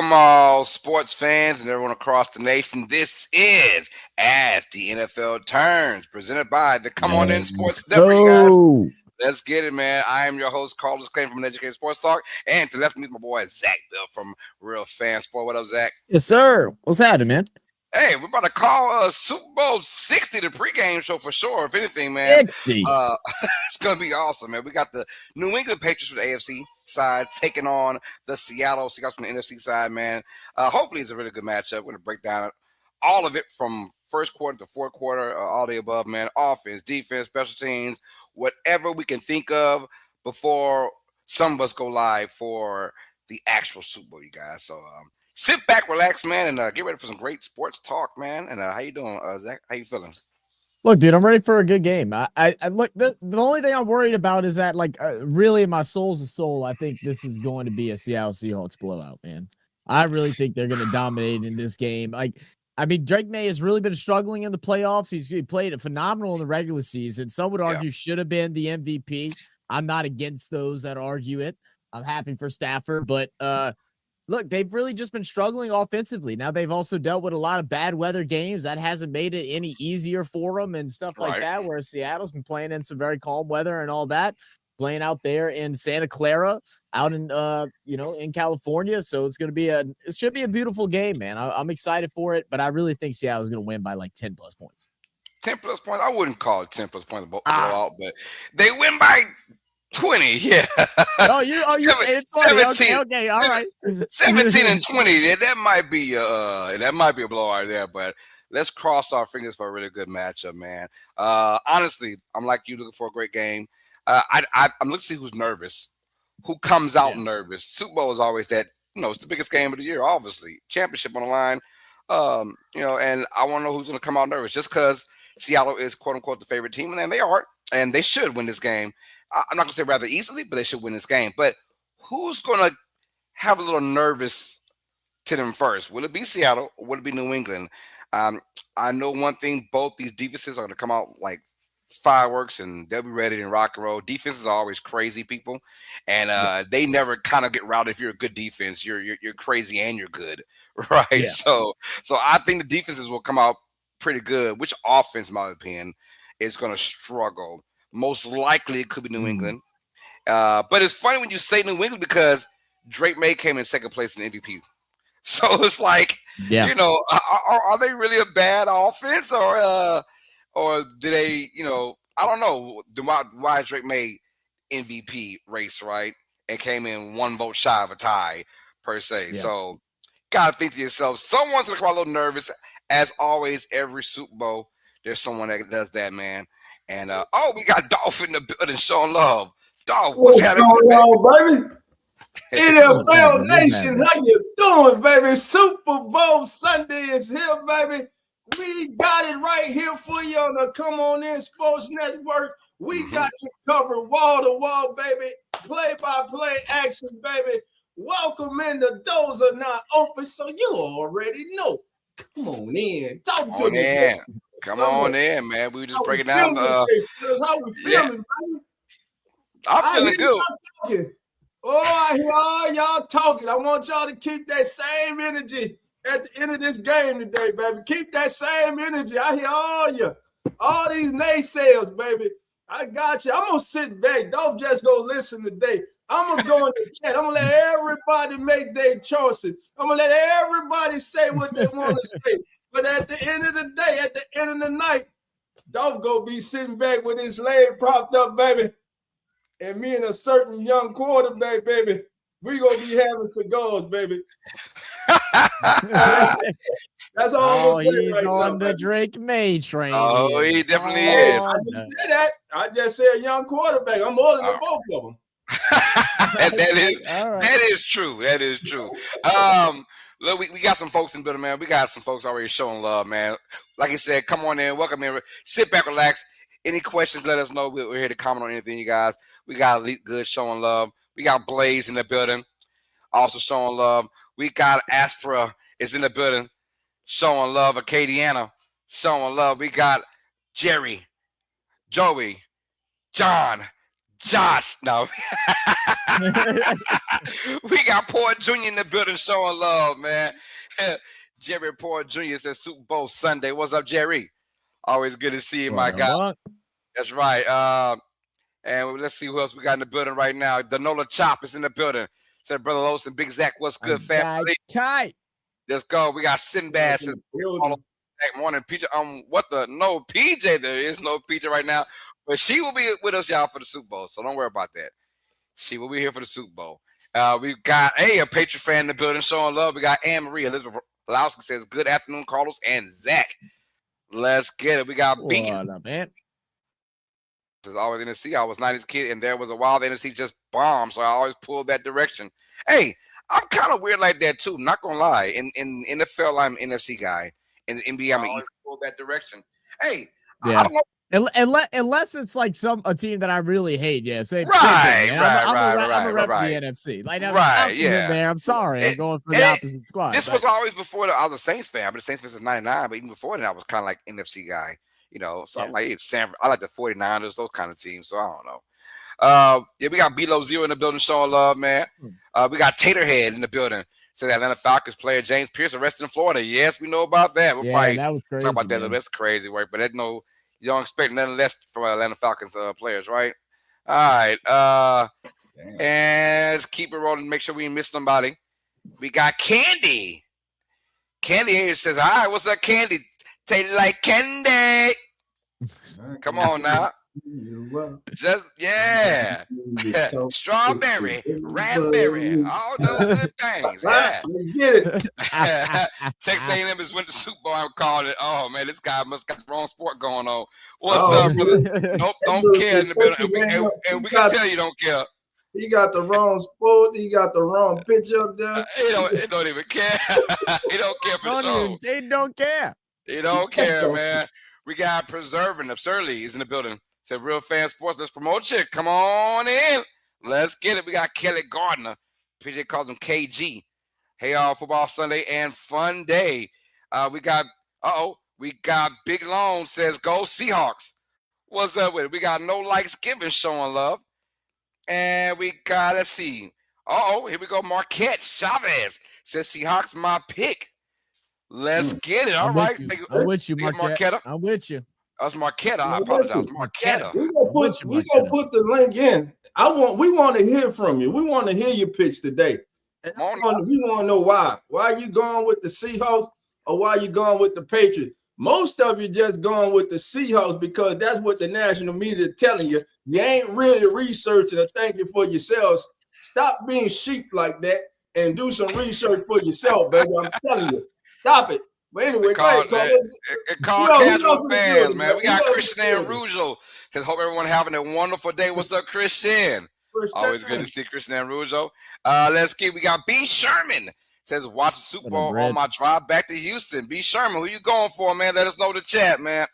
Welcome all sports fans and everyone across the nation. This is As the NFL Turns, presented by the Come On In Sports Network, you guys. Let's get it, man. I am your host, Carlos Clay from Educated Sports Talk. And to left me, my boy, Zach Bill from Real Fan Sport. What up, Zach? Yes, sir. What's happening, man? Hey, we're about to call Super Bowl 60 the pregame show for sure. If anything, man, 60. it's going to be awesome, man. We got the New England Patriots from the AFC side taking on the Seattle Seahawks from the NFC side, man. Hopefully it's a really good matchup. We're going to break down all of it from first quarter to fourth quarter, all the above, man. Offense, defense, special teams, whatever we can think of before some of us go live for the actual Super Bowl, you guys. So sit back, relax, man, and get ready for some great sports talk, man. And how you doing, Zach? How you feeling? Look, dude, I'm ready for a good game. I look. The only thing I'm worried about is that, really, in my soul's soul, I think this is going to be a Seattle Seahawks blowout, man. I really think they're going to dominate in this game. Drake May has really been struggling in the playoffs. He played phenomenal in the regular season. Some would argue should have been the MVP. I'm not against those that argue it. I'm happy for Stafford, but look, they've really just been struggling offensively. Now, they've also dealt with a lot of bad weather games. That hasn't made it any easier for them and stuff like that, whereas Seattle's been playing in some very calm weather and all that, playing out there in Santa Clara, out in, in California. So it should be a beautiful game, man. I'm excited for it, but I really think Seattle's going to win by like 10 plus points. 10 plus points? I wouldn't call it 10 plus points blowout, but they win by 20, yeah. You say it's funny. Okay, all right. 17 and 20. That might be a blowout there, but let's cross our fingers for a really good matchup, man. Honestly, I'm like you, looking for a great game. I'm looking to see who's nervous, who comes out nervous. Super Bowl is always that, it's the biggest game of the year, obviously. Championship on the line. And I want to know who's going to come out nervous, just because Seattle is quote unquote the favorite team, and they are, and they should win this game. I'm not going to say rather easily, but they should win this game. But who's going to have a little nervous to them first? Will it be Seattle or will it be New England? I know one thing, both these defenses are going to come out like fireworks and they'll be ready to rock and roll. Defenses are always crazy people, and they never kind of get routed. If you're a good defense, you're crazy and you're good, right? Yeah. So I think the defenses will come out pretty good. Which offense, in my opinion, is going to struggle? Most likely it could be New England. But it's funny when you say New England because Drake May came in second place in MVP. So it's like, are they really a bad offense or do they, I don't know why Drake May MVP race, right? And came in 1 vote shy of a tie per se. Yeah. So got to think to yourself, someone's going to come a little nervous. As always, every Super Bowl, there's someone that does that, man. And we got Dolph in the building showing love. Dolph, what's happening, baby? NFL Nation, how you doing, baby? Super Bowl Sunday is here, baby. We got it right here for you on the Come On In Sports Network. We got you covered wall to wall, baby. Play-by-play action, baby. Welcome in. The doors are not open, so you already know. Come on in. Talk to me. Come on in, man. We were just breaking down. How we feeling, baby? I'm feeling good. I hear all y'all talking. I want y'all to keep that same energy at the end of this game today, baby. Keep that same energy. I hear all these naysayers, baby. I got you. I'm going to sit back. Don't just go listen today. I'm going to go in the chat. I'm going to let everybody make their choices. I'm going to let everybody say what they want to say. But at the end of the day, at the end of the night, don't go be sitting back with his leg propped up, baby. And me and a certain young quarterback, baby, we going to be having cigars, baby. That's all I'm going to say. He's on the Drake May train. Oh, he definitely is. I didn't say that. I just said young quarterback. I'm more than both of them. That is true. That is true. Look, we got some folks in the building, man. We got some folks already showing love, man. Like I said, come on in, welcome in, sit back, relax. Any questions, let us know. We're here to comment on anything, you guys. We got Elite Good showing love. We got Blaze in the building, also showing love. We got Aspera is in the building, showing love. Acadiana showing love. We got Jerry, Joey, John, Josh. No. We got Port Jr. in the building showing love, man. Jerry Port Jr. says Super Bowl Sunday. What's up, Jerry? Always good to see you, my guy. That's right. And let's see who else we got in the building right now. Danola Chop is in the building. Said Brother Los and Big Zach, what's good, family? Let's go. We got Sinbad. Says, morning, PJ. No PJ. There is no PJ right now, but she will be with us, y'all, for the Super Bowl. So don't worry about that. She will be here for the Super Bowl. We got a Patriot fan in the building showing love. We got Anne Marie. Elizabeth Lowski says, good afternoon, Carlos and Zach. Let's get it. We got B. What up, man? As always NFC. I was 90s kid, and there was a while the NFC just bombed, so I always pulled that direction. Hey, I'm kind of weird like that too. Not gonna lie. In NFL, I'm an NFC guy. In NBA, I'm an East. Pulled that direction. Hey, yeah. I don't know. Unless it's like a team that I really hate, yeah. Say right. I'm a rep for the NFC. Like, I'm sorry, I'm going for the opposite squad. This was always before I was a Saints fan. I've been a Saints fan since '99, but even before then, I was kind of like NFC guy. So I'm like, I like the 49ers, those kind of teams. So I don't know. We got Below Zero in the building showing love, man. We got Taterhead in the building. So the Atlanta Falcons player James Pierce arrested in Florida. Yes, we know about that. We'll probably that was crazy, talk about that. That's crazy work, but you don't expect nothing less from Atlanta Falcons players, right? All right. And let's keep it rolling. Make sure we didn't miss somebody. We got Candy. Candy here says, all right, what's up, Candy? Taste like candy. Come on now. Just strawberry, raspberry, all those good things. Yeah. Get it. Texas A&M is win the Super Bowl. I'm calling it. Oh man, this guy must got the wrong sport going on. What's up, brother? Nope, don't care in the building. And we can tell you don't care. He got the wrong sport. He got the wrong pitch up there. He don't even care. He don't care for sure. He don't care. He don't care, man. We got Preserving Absurdly. He's in the building. Said Real Fan Sports. Let's promote you. Come on in. Let's get it. We got Kelly Gardner. PJ calls him KG. Hey, all Football Sunday and fun day. We got Big Long says go Seahawks. What's up with it? We got No Likes Given showing love. And we got, let's see. Here we go. Marquette Chavez says Seahawks my pick. Let's get it. All right. I'm with you, Marquette. I'm with you. That's Marquette. I apologize. Marquette. We gonna put the link in. We want to hear from you. We want to hear your pitch today. And we want to know why. Why are you going with the Seahawks or why are you going with the Patriots? Most of you just going with the Seahawks because that's what the national media is telling you. You ain't really researching or thinking for yourselves. Stop being sheep like that and do some research for yourself, baby. I'm telling you. Stop it. But anyway, call casual fans, man. We got Christian Rougeau. Says, hope everyone having a wonderful day. What's up, Christian? Always good to see Christian Rougeau. We got B. Sherman. Says, watch the Super Bowl on my drive back to Houston. B. Sherman, who you going for, man? Let us know in the chat, man.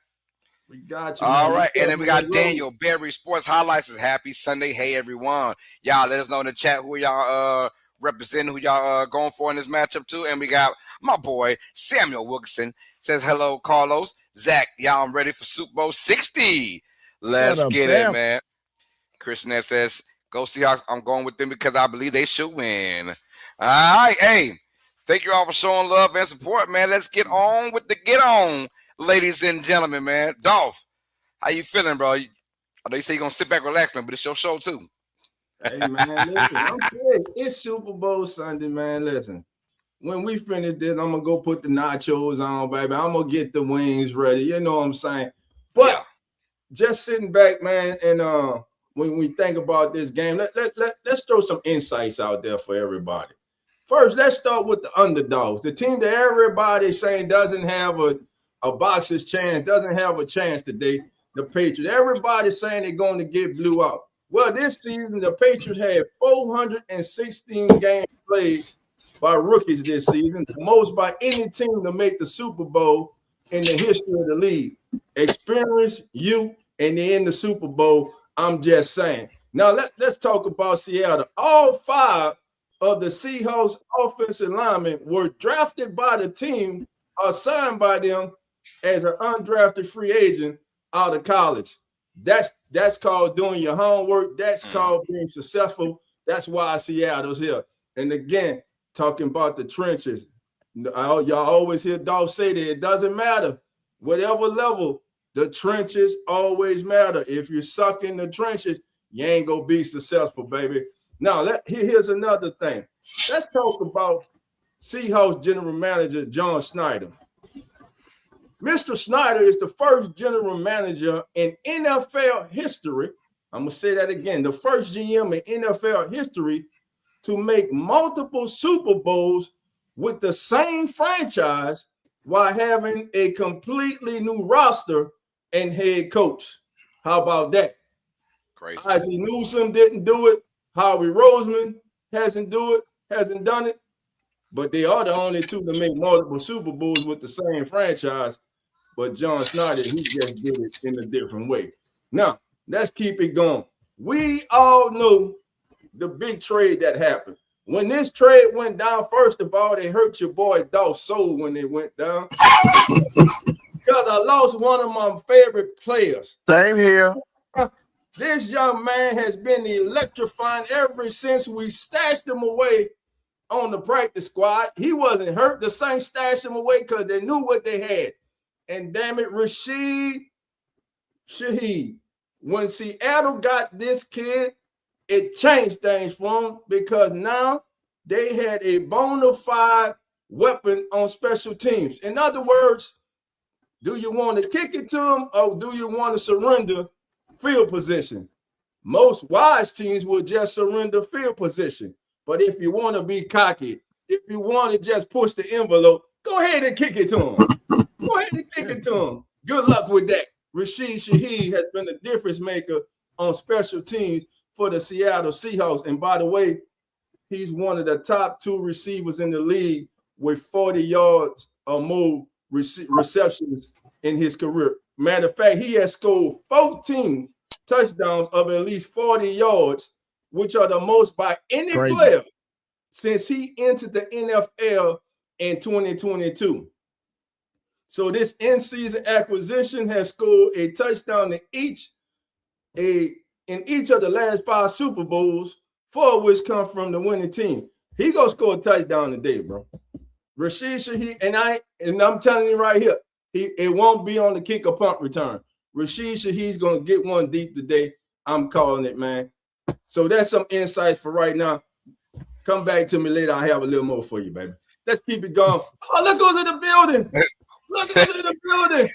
We got you. All right. And then we got Daniel Berry Sports Highlights. Says, happy Sunday. Hey, everyone. Y'all let us know in the chat who y'all representing, who y'all going for in this matchup too. And we got my boy Samuel Wilkerson says, hello, Carlos. Zach, y'all, I'm ready for Super Bowl 60. Let's get it, man. Christian says, go Seahawks. I'm going with them because I believe they should win. All right. Hey, thank you all for showing love and support, man. Let's get on with the get on, ladies and gentlemen, man. Dolph, how you feeling, bro? I know you say you're going to sit back, relax, man, but it's your show too. Hey, man, listen, I'm good. It's Super Bowl Sunday, man. Listen, when we finish this, I'm going to go put the nachos on, baby. I'm going to get the wings ready. You know what I'm saying? But just sitting back, man, and when we think about this game, let's throw some insights out there for everybody. First, let's start with the underdogs, the team that everybody's saying doesn't have a boxer's chance, doesn't have a chance today, the Patriots. Everybody's saying they're going to get blew out. Well, this season, the Patriots had 416 games played by rookies this season, the most by any team to make the Super Bowl in the history of the league. Experience, youth, and they're in the Super Bowl. I'm just saying. Now, let's talk about Seattle. All 5 of the Seahawks offensive linemen were drafted by the team or signed by them as an undrafted free agent out of college. That's called doing your homework. That's called being successful. That's why Seattle's here. And again, talking about the trenches, y'all always hear Dolph say that it doesn't matter. Whatever level, the trenches always matter. If you suck in the trenches, you ain't gonna be successful, baby. Now, here's another thing. Let's talk about Seahawks general manager John Schneider. Mr. Schneider is the first general manager in NFL history. I'm going to say that again. The first GM in NFL history to make multiple Super Bowls with the same franchise while having a completely new roster and head coach. How about that? Crazy. Isaac Newsom didn't do it. Howie Roseman hasn't done it. But they are the only two to make multiple Super Bowls with the same franchise. But John Schneider, he just did it in a different way. Now, let's keep it going. We all know the big trade that happened. When this trade went down, first of all, they hurt your boy Dolph's soul when it went down. Because I lost one of my favorite players. Same here. This young man has been electrifying ever since we stashed him away on the practice squad. He wasn't hurt. The Saints stashed him away because they knew what they had. And damn it, Rashid Shaheed. When Seattle got this kid, it changed things for them because now they had a bona fide weapon on special teams. In other words, do you want to kick it to them or do you want to surrender field position? Most wise teams will just surrender field position. But if you want to be cocky, if you want to just push the envelope, go ahead and kick it to him. Go ahead and kick it to him. Good luck with that. Rashid Shaheed has been a difference maker on special teams for the Seattle Seahawks. And by the way, he's one of the top 2 receivers in the league with 40 yards or more receptions in his career. Matter of fact, he has scored 14 touchdowns of at least 40 yards, which are the most by any player since he entered the NFL in 2022. So this in-season acquisition has scored a touchdown in each of the last 5 Super Bowls, 4 of which come from the winning team. He gonna score a touchdown today, bro. Rashid Shaheed, and I'm telling you right here, it won't be on the kick or punt return. Rashid Shaheed's gonna get one deep today. I'm calling it, man. So that's some insights for right now. Come back to me later. I have a little more for you, baby. Let's keep it going. Oh, look who's in the building. Look who's in the building.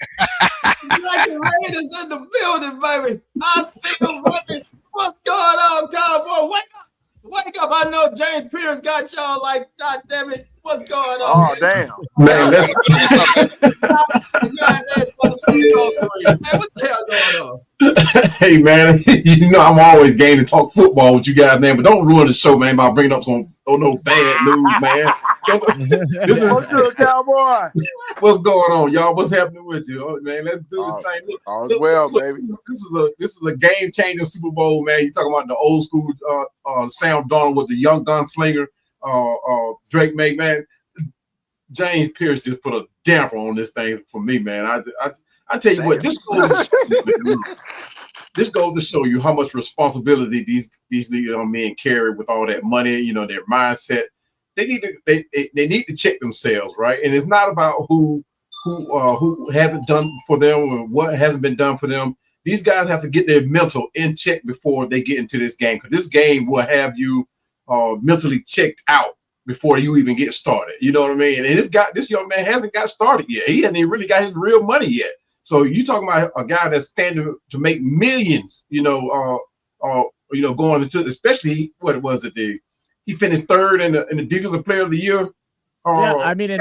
Like the Raiders in the building, baby. I still running. What's going on, Cowboy? Wake up. Wake up. I know James Pierce got y'all like, God damn it. What's going on? Oh, damn. Man, that's Hey, what the hell going on? hey man, you know I'm always game to talk football with you guys, man. But don't ruin the show, man, by bringing up some no bad news, man. This is What's good, Cowboy? what's going on, y'all. What's happening with you, man? Let's do this thing. All's well, baby. This is a game changing Super Bowl, man. You talking about the old school Sam Darnold with the young gunslinger, Drake May, man. James Pierce just put a damper on this thing for me, man. I tell you what, this goes to show you how much responsibility these men carry with all that money, their mindset. They need to check themselves, right? And it's not about who hasn't done for them or what hasn't been done for them. These guys have to get their mental in check before they get into this game, because this game will have you mentally checked out before you even get started. You know what I mean? And this young man hasn't got started yet. He hasn't even really got his real money yet. So you talking about a guy that's standing to make millions, going into, especially what was it? He finished 3rd in the Defensive Player of the Year. Yeah, I mean,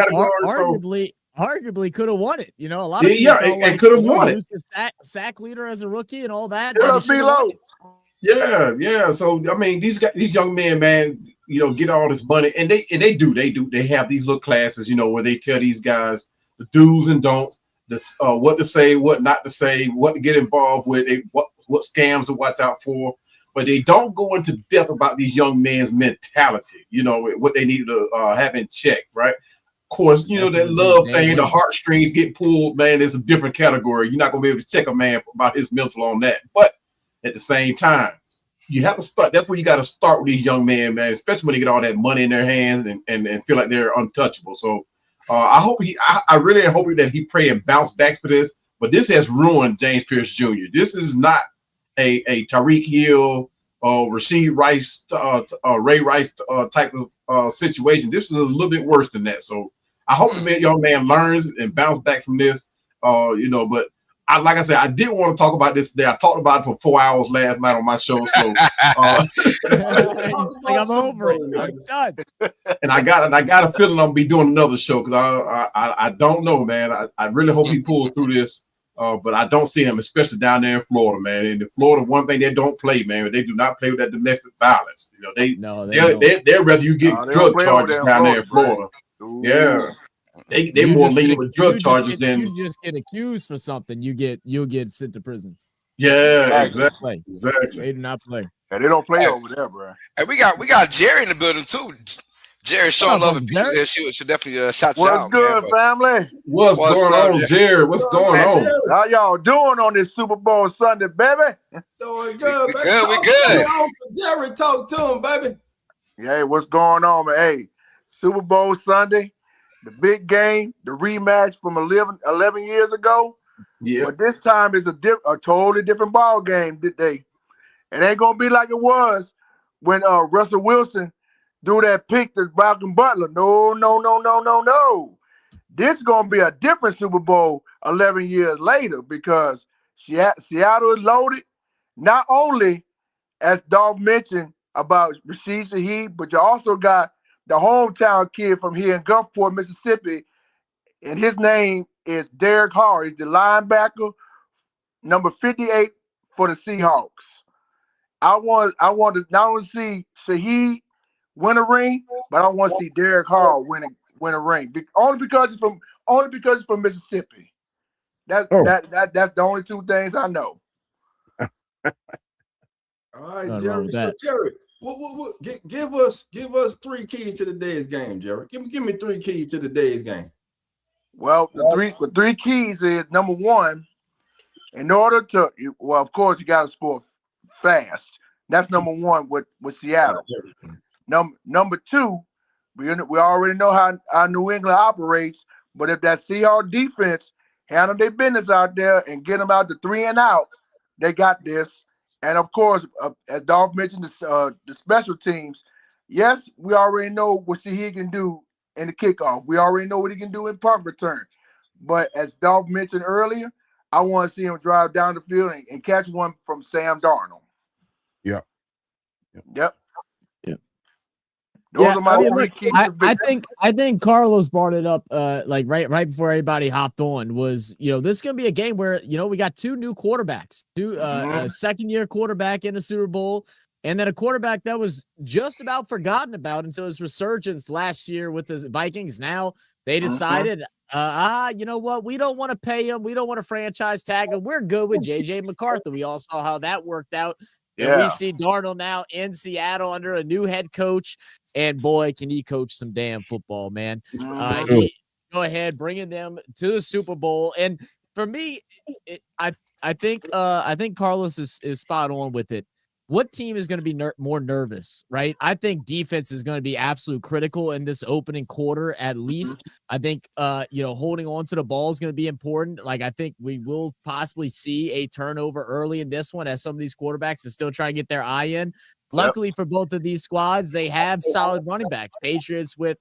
arguably could have won it. A lot of people and could have won it. He was the sack leader as a rookie and all that. Yeah. So I mean, these young men, man, get all this money, and they do. They have these little classes, where they tell these guys the do's and don'ts, what to say, what not to say, what to get involved with, what scams to watch out for. But they don't go into depth about these young men's mentality, what they need to have in check, right? course, you know, That's that a love damn thing, the win. heartstrings get pulled, man, it's a different category. You're not going to be able to check a man about his mental on that. But at the same time, you have to start. That's where you got to start with these young men, man, especially when they get all that money in their hands and feel like they're untouchable. So I really hope that he pray and bounce back for this. But this has ruined James Pierce Jr. This is not a Tyreek Hill Rasheed Rice, Ray Rice type of situation. This is a little bit worse than that. So I hope the young man learns and bounce back from this. You know, but like I said, I didn't want to talk about this today. I talked about it for 4 hours last night on my show. So I'm over it. I'm done. and I got a feeling I'm gonna be doing another show because I don't know, man. I really hope he pulls through this. But I don't see him, especially down there in Florida, man. And in Florida, one thing they don't play, man, they do not play with that domestic violence. You know, they'd rather you get drug charges down there in Florida. Yeah, they more lenient with drug charges than you just get accused for something. You'll get sent to prison. Yeah, exactly. They do not play. Yeah, they don't play over there, bro. And we got Jerry in the building too. Jerry showing love and peace there. She should definitely shout you out. What's good, family? What's going on, Jerry? What's going on? How y'all doing on this Super Bowl Sunday, baby? Doing good, we baby. Good. Jerry, talk to him, baby. Hey, what's going on, man? Hey, Super Bowl Sunday, the big game, the rematch from 11 years ago. Yeah. But this time it's a totally different ball game today. It ain't gonna be like it was when Russell Wilson do that pick to Malcolm Butler. No. This is going to be a different Super Bowl 11 years later because Seattle is loaded. Not only, as Dolph mentioned about Rashid Shaheed, but you also got the hometown kid from here in Gulfport, Mississippi, and his name is Derek Carr. He's the linebacker, number 58 for the Seahawks. I want to not only see Shaheed win a ring, but I want to see Derek Carr win a ring. Only because he's from Mississippi. That's the only two things I know. All right, Jerry. So Jerry, give us 3 keys to the day's game, Jerry. Give me 3 keys to the day's game. Well, the three keys is number one, in order to of course you got to score fast. That's number one with Seattle. Number two, we already know how New England operates, but if that Seahawks defense handle their business out there and get them out to 3 and out, they got this. And of course, as Dolph mentioned, the special teams. Yes, we already know what he can do in the kickoff. We already know what he can do in punt return. But as Dolph mentioned earlier, I want to see him drive down the field and catch one from Sam Darnold. Yep. Those are my 3 keys. I think Carlos brought it up like right before everybody hopped on was, this is going to be a game where, we got 2 new quarterbacks, a second-year quarterback in a Super Bowl, and then a quarterback that was just about forgotten about until his resurgence last year with the Vikings. Now they decided, you know what? We don't want to pay him. We don't want to franchise tag him. We're good with J.J. McCarthy. We all saw how that worked out. And we see Darnold now in Seattle under a new head coach. And boy, can he coach some damn football, man. Go ahead, bringing them to the Super Bowl. And for me, I think Carlos is spot on with it. What team is going to be more nervous, right? I think defense is going to be absolute critical in this opening quarter, at least. I think, holding on to the ball is going to be important. Like, I think we will possibly see a turnover early in this one as some of these quarterbacks are still trying to get their eye in. Luckily for both of these squads, they have solid running backs. Patriots with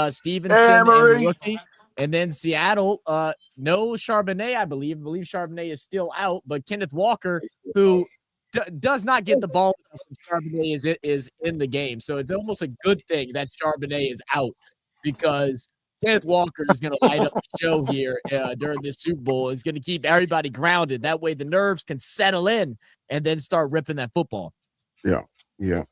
Stevenson and the rookie. And then Seattle, no Charbonnet, I believe. I believe Charbonnet is still out. But Kenneth Walker, who does not get the ball when Charbonnet is in the game. So it's almost a good thing that Charbonnet is out because Kenneth Walker is going to light up the show here during this Super Bowl. It's going to keep everybody grounded. That way the nerves can settle in and then start ripping that football. Yeah.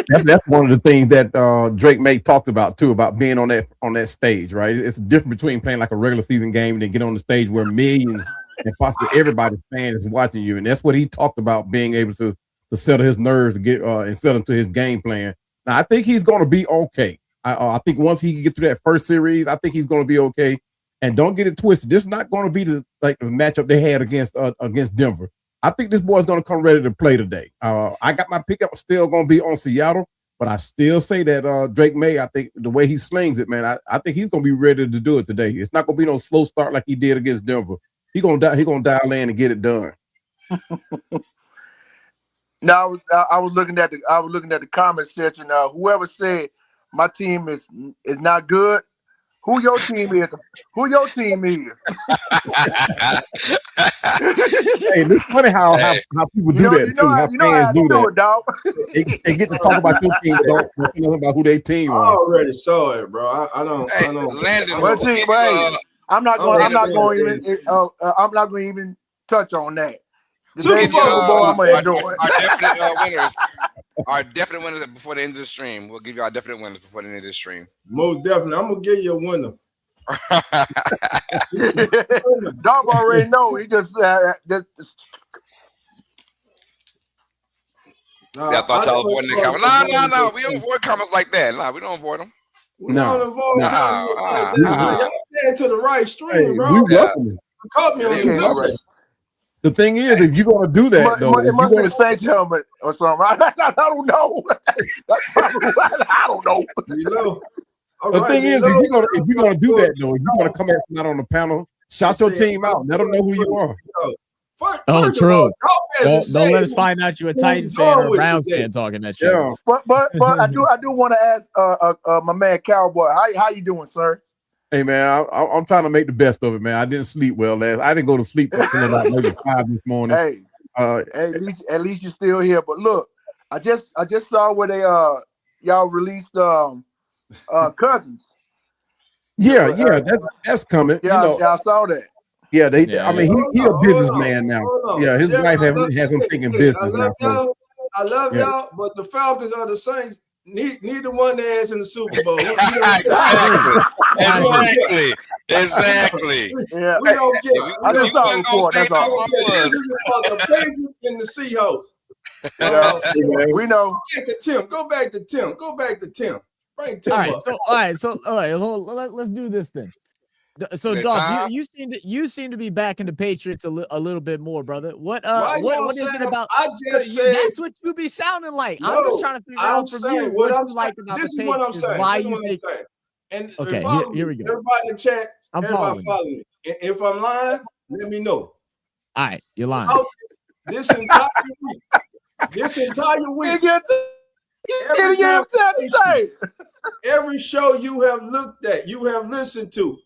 That's one of the things that Drake May talked about too, about being on that stage, right? It's different between playing like a regular season game and then get on the stage where millions and possibly everybody's fan is watching you. And that's what he talked about, being able to settle his nerves to get and settle into his game plan. Now I think he's gonna be okay. I think once he gets through that first series, I think he's going to be okay. And don't get it twisted. This is not going to be the matchup they had against Denver. I think this boy's going to come ready to play today. I got my pickup still going to be on Seattle, but I still say that Drake May, I think the way he slings it, man, I think he's going to be ready to do it today. It's not going to be no slow start like he did against Denver. He's going to dial in and get it done. Now I was looking at the comment section. Whoever said my team is not good, who your team is? Who your team is? Hey, it's funny how people do that too. How fans do that. Dog. They get to talk about your team, but don't say nothing about who their team I are. already saw it, bro. I don't. Landon, I'm not going to even touch on that. The Super day Bowl, Bowl, I'm gonna enjoy it. Our definite winners before the end of the stream. We'll give you our definite winners before the end of the stream. Most definitely. I'm gonna give you a winner. Dog already know. He just I thought y'all avoiding the comments. No. We don't avoid comments like that. No, we don't avoid them. We don't avoid comments like that. Y'all staying to the right stream, bro. We welcome it. You caught me on the good. The thing is, if you're gonna do that, it must be the Saints helmet or something. I don't know. I don't know. You know. The thing is, if you're gonna do that, though, if you're gonna come at somebody on the panel, shout your team out. Let them know who you are. True. Don't let us find out you're a Titans fan or a Browns fan talking that shit. Yeah. But I do want to ask my man Cowboy, how you doing, sir? Hey man, I'm trying to make the best of it, man. I didn't sleep well last. I didn't go to sleep until about maybe 5 this morning. Hey, at least you're still here. But look, I just saw where they y'all released Cousins. Yeah, that's coming. Yeah, you know, I saw that. Yeah, I mean, he a businessman now. Yeah, his wife has him thinking business now. So. I love y'all, but the Falcons are the Saints. Neither one their ass in the Super Bowl. Exactly. Yeah. We don't get it. I just saw a report. That's all. The Patriots and the Seahawks. We know. Go back to Tim. Bring Tim all up. right. Let's do this then. So, Dog, you seem to be backing the Patriots a little bit more, brother. What is it about? I just said that's what you be sounding like. No, I'm just trying to figure out from you what you like about the Patriots. What I'm saying. Why you think? And okay, here we go. Everybody in the chat, I'm following me. If I'm lying, let me know. All right, you're lying. This entire week, every show you have looked at, you have listened to,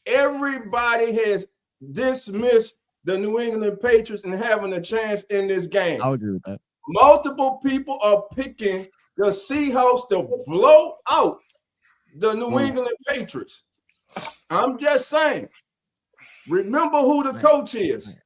everybody has dismissed the New England Patriots and having a chance in this game. I'll agree with that. Multiple people are picking the Seahawks to blow out the New England Patriots. I'm just saying, remember who the coach is.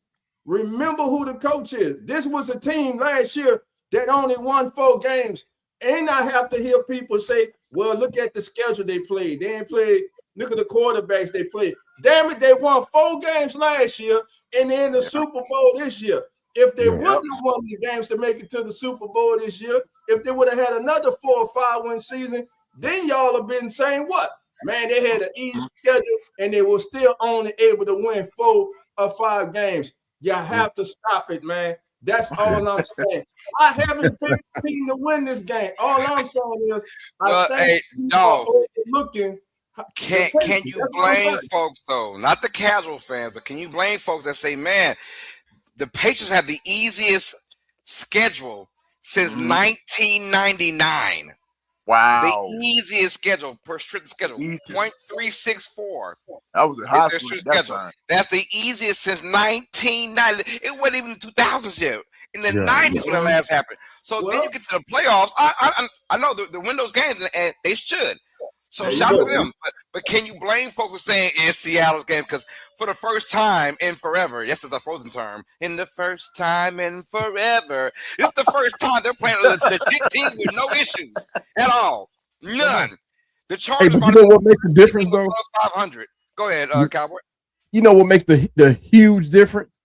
Remember who the coach is. This was a team last year that only won 4 games. And I have to hear people say, well, look at the schedule they played. They ain't played. Look at the quarterbacks they played. Damn it, they won 4 games last year and they're in the Super Bowl this year. If they wouldn't have won the games to make it to the Super Bowl this year, if they would have had another 4 or 5 win season, then y'all have been saying what? Man, they had an easy schedule and they were still only able to win 4 or 5 games. You have to stop it, man. That's all I'm saying. I haven't picked the team to win this game. All I'm saying is, I think looking. Can you blame folks though? Not the casual fans, but can you blame folks that say, "Man, the Patriots have the easiest schedule since 1999." Wow, the easiest schedule per strict schedule, 0.364. That was a high schedule. That's the easiest since 1990. It wasn't even 2000s yet. In the 90s when the last happened. So then you get to the playoffs. I know the win those games, and they should. So shout to them. But can you blame folks for saying it's Seattle's game? Because for the first time in forever, yes, it's a Frozen term. In the first time in forever, it's the first time they're playing a legit team with no issues at all. None. The Chargers. Hey, but you know what makes the difference, though? 500. Go ahead, Cowboy. You know what makes the huge difference?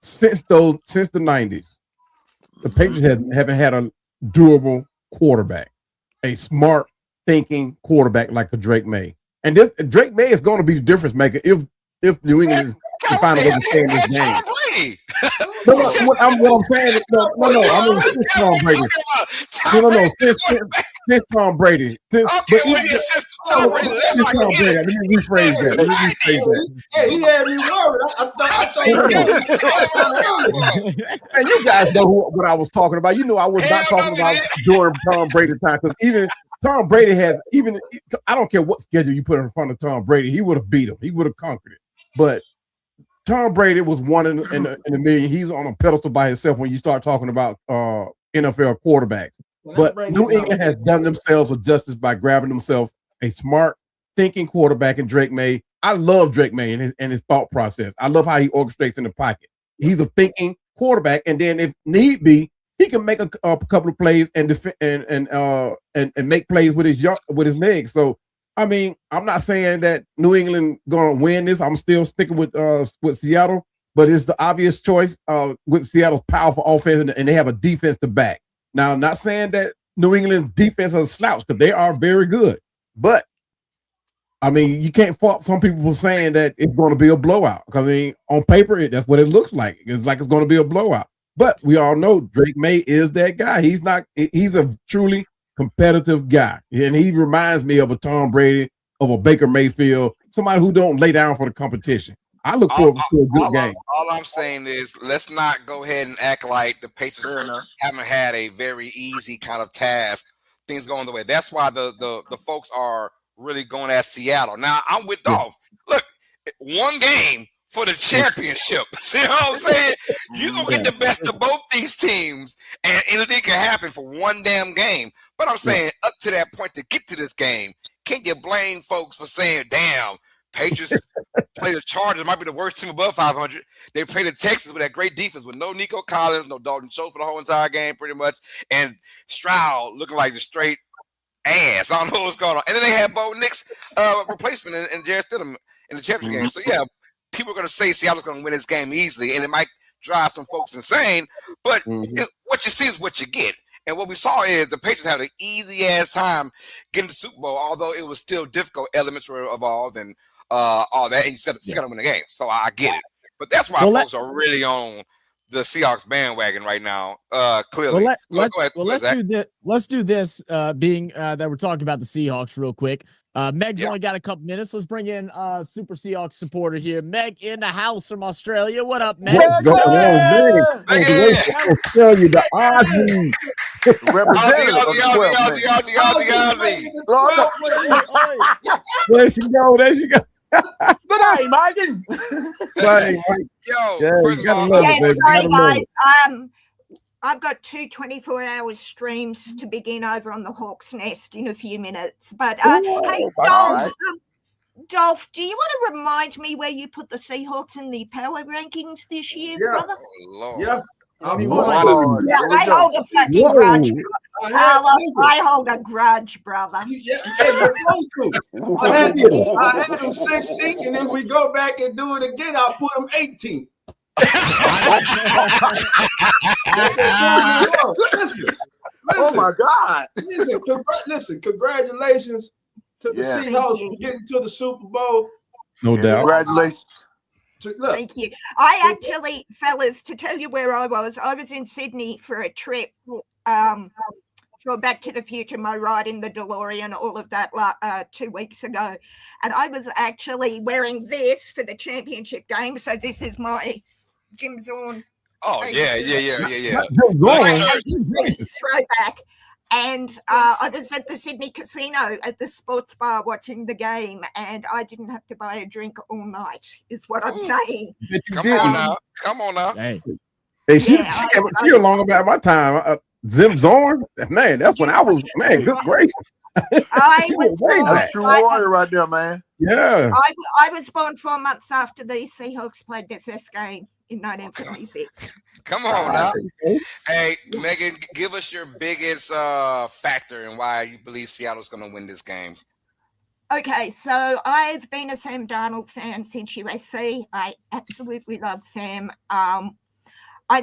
Since the 90s, the Patriots haven't had a durable quarterback, a smart. thinking quarterback like a Drake May. And this Drake May is going to be the difference maker if New England is to find a way to stay in this game. Tom Brady. No, what I'm saying is, no. I mean, since Tom Brady. No. Since Tom Brady. Okay, well, your sister Tom Brady. Let me rephrase that. Hey, he had me worried. I thought And you guys know what I was talking about. You know I was not talking about during Tom Brady time, because even Tom Brady I don't care what schedule you put in front of Tom Brady, he would have beat him. He would have conquered it. But Tom Brady was one in a million. He's on a pedestal by himself when you start talking about NFL quarterbacks. But New England has done themselves a justice by grabbing themselves a smart, thinking quarterback in Drake May. I love Drake May and his thought process. I love how he orchestrates in the pocket. He's a thinking quarterback, and then if need be, he can make a couple of plays and make plays with his legs. So, I mean, I'm not saying that New England going to win this. I'm still sticking with Seattle, but it's the obvious choice with Seattle's powerful offense, and they have a defense to back. Now, I'm not saying that New England's defense is a slouch, because they are very good. But, I mean, you can't fault some people for saying that it's going to be a blowout. I mean, on paper, that's what it looks like. It's like it's going to be a blowout. But we all know Drake May is that guy. He's a truly competitive guy. And he reminds me of a Tom Brady, of a Baker Mayfield, somebody who don't lay down for the competition. I look forward to a good game. All I'm saying is, let's not go ahead and act like the Patriots haven't had a very easy kind of task. Things going the way. That's why the folks are really going at Seattle. Now, I'm with Dolph. Look, one game for the championship. See what I'm saying? You're going to get the best of both these teams, and anything can happen for one damn game. But I'm saying, up to that point to get to this game, can't you blame folks for saying, damn, Patriots play the Chargers, might be the worst team above 500. They play the Texans with that great defense with no Nico Collins, no Dalton Schultz for the whole entire game, pretty much, and Stroud looking like the straight ass. I don't know what's going on. And then they had Bo Nix replacement and Jared Stidham in the championship game. So, yeah, people are going to say Seattle's going to win this game easily, and it might drive some folks insane, but what you see is what you get. And what we saw is the Patriots had an easy-ass time getting to the Super Bowl, although it was still difficult. Elements were involved and all that, and you still got to win the game. So I get it. But that's why folks are really on the Seahawks bandwagon right now, clearly. Let's do this, being that we're talking about the Seahawks real quick. Meg's only got a couple minutes. Let's bring in Super Seahawks supporter here. Meg in the house from Australia. What up, Meg? What's going on, Meg? Australia, the Aussie. There she go. Good night, Megan. First of all, sorry guys. I've got 2 24-hour streams to begin over on the Hawk's Nest in a few minutes. But hey, Dolph, do you want to remind me where you put the Seahawks in the power rankings this year, brother? Yeah. I hold a fucking grudge. I hold a grudge, brother. Yeah, hey, you're supposed to. I had them 16th, and if we go back and do it again, I'll put them 18th. Listen. Oh my God! Listen. Congratulations to the Seahawks for getting to the Super Bowl. No doubt. Congratulations. Look. Thank you. I actually, fellas, to tell you where I was in Sydney for a trip for Back to the Future, my ride in the DeLorean, all of that 2 weeks ago. And I was actually wearing this for the championship game. So this is my Jim Zorn. Oh, yeah. Throwback. And I was at the Sydney Casino at the sports bar watching the game, and I didn't have to buy a drink all night, is what I'm saying. Come on now. Hey, she along about my time. Zim Zorn, man, that's when I was, man, good gracious. I was that's true warrior right there, man. Yeah. I was born 4 months after the Seahawks played their first game in 1976. Come on now. Hey, Megan, give us your biggest factor and why you believe Seattle's going to win this game. Okay, so I've been a Sam Darnold fan since USC. I absolutely love Sam. I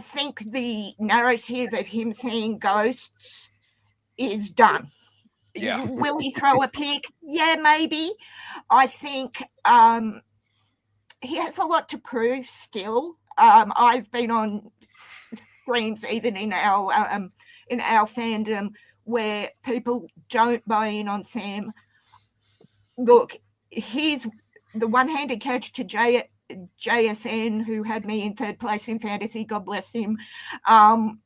think the narrative of him seeing ghosts is done. Yeah. Will he throw a pick? Yeah, maybe. I think he has a lot to prove still. I've been on streams even in our fandom where people don't buy in on Sam. Look, he's the one-handed catch to JSN, who had me in third place in fantasy. God bless him. Time,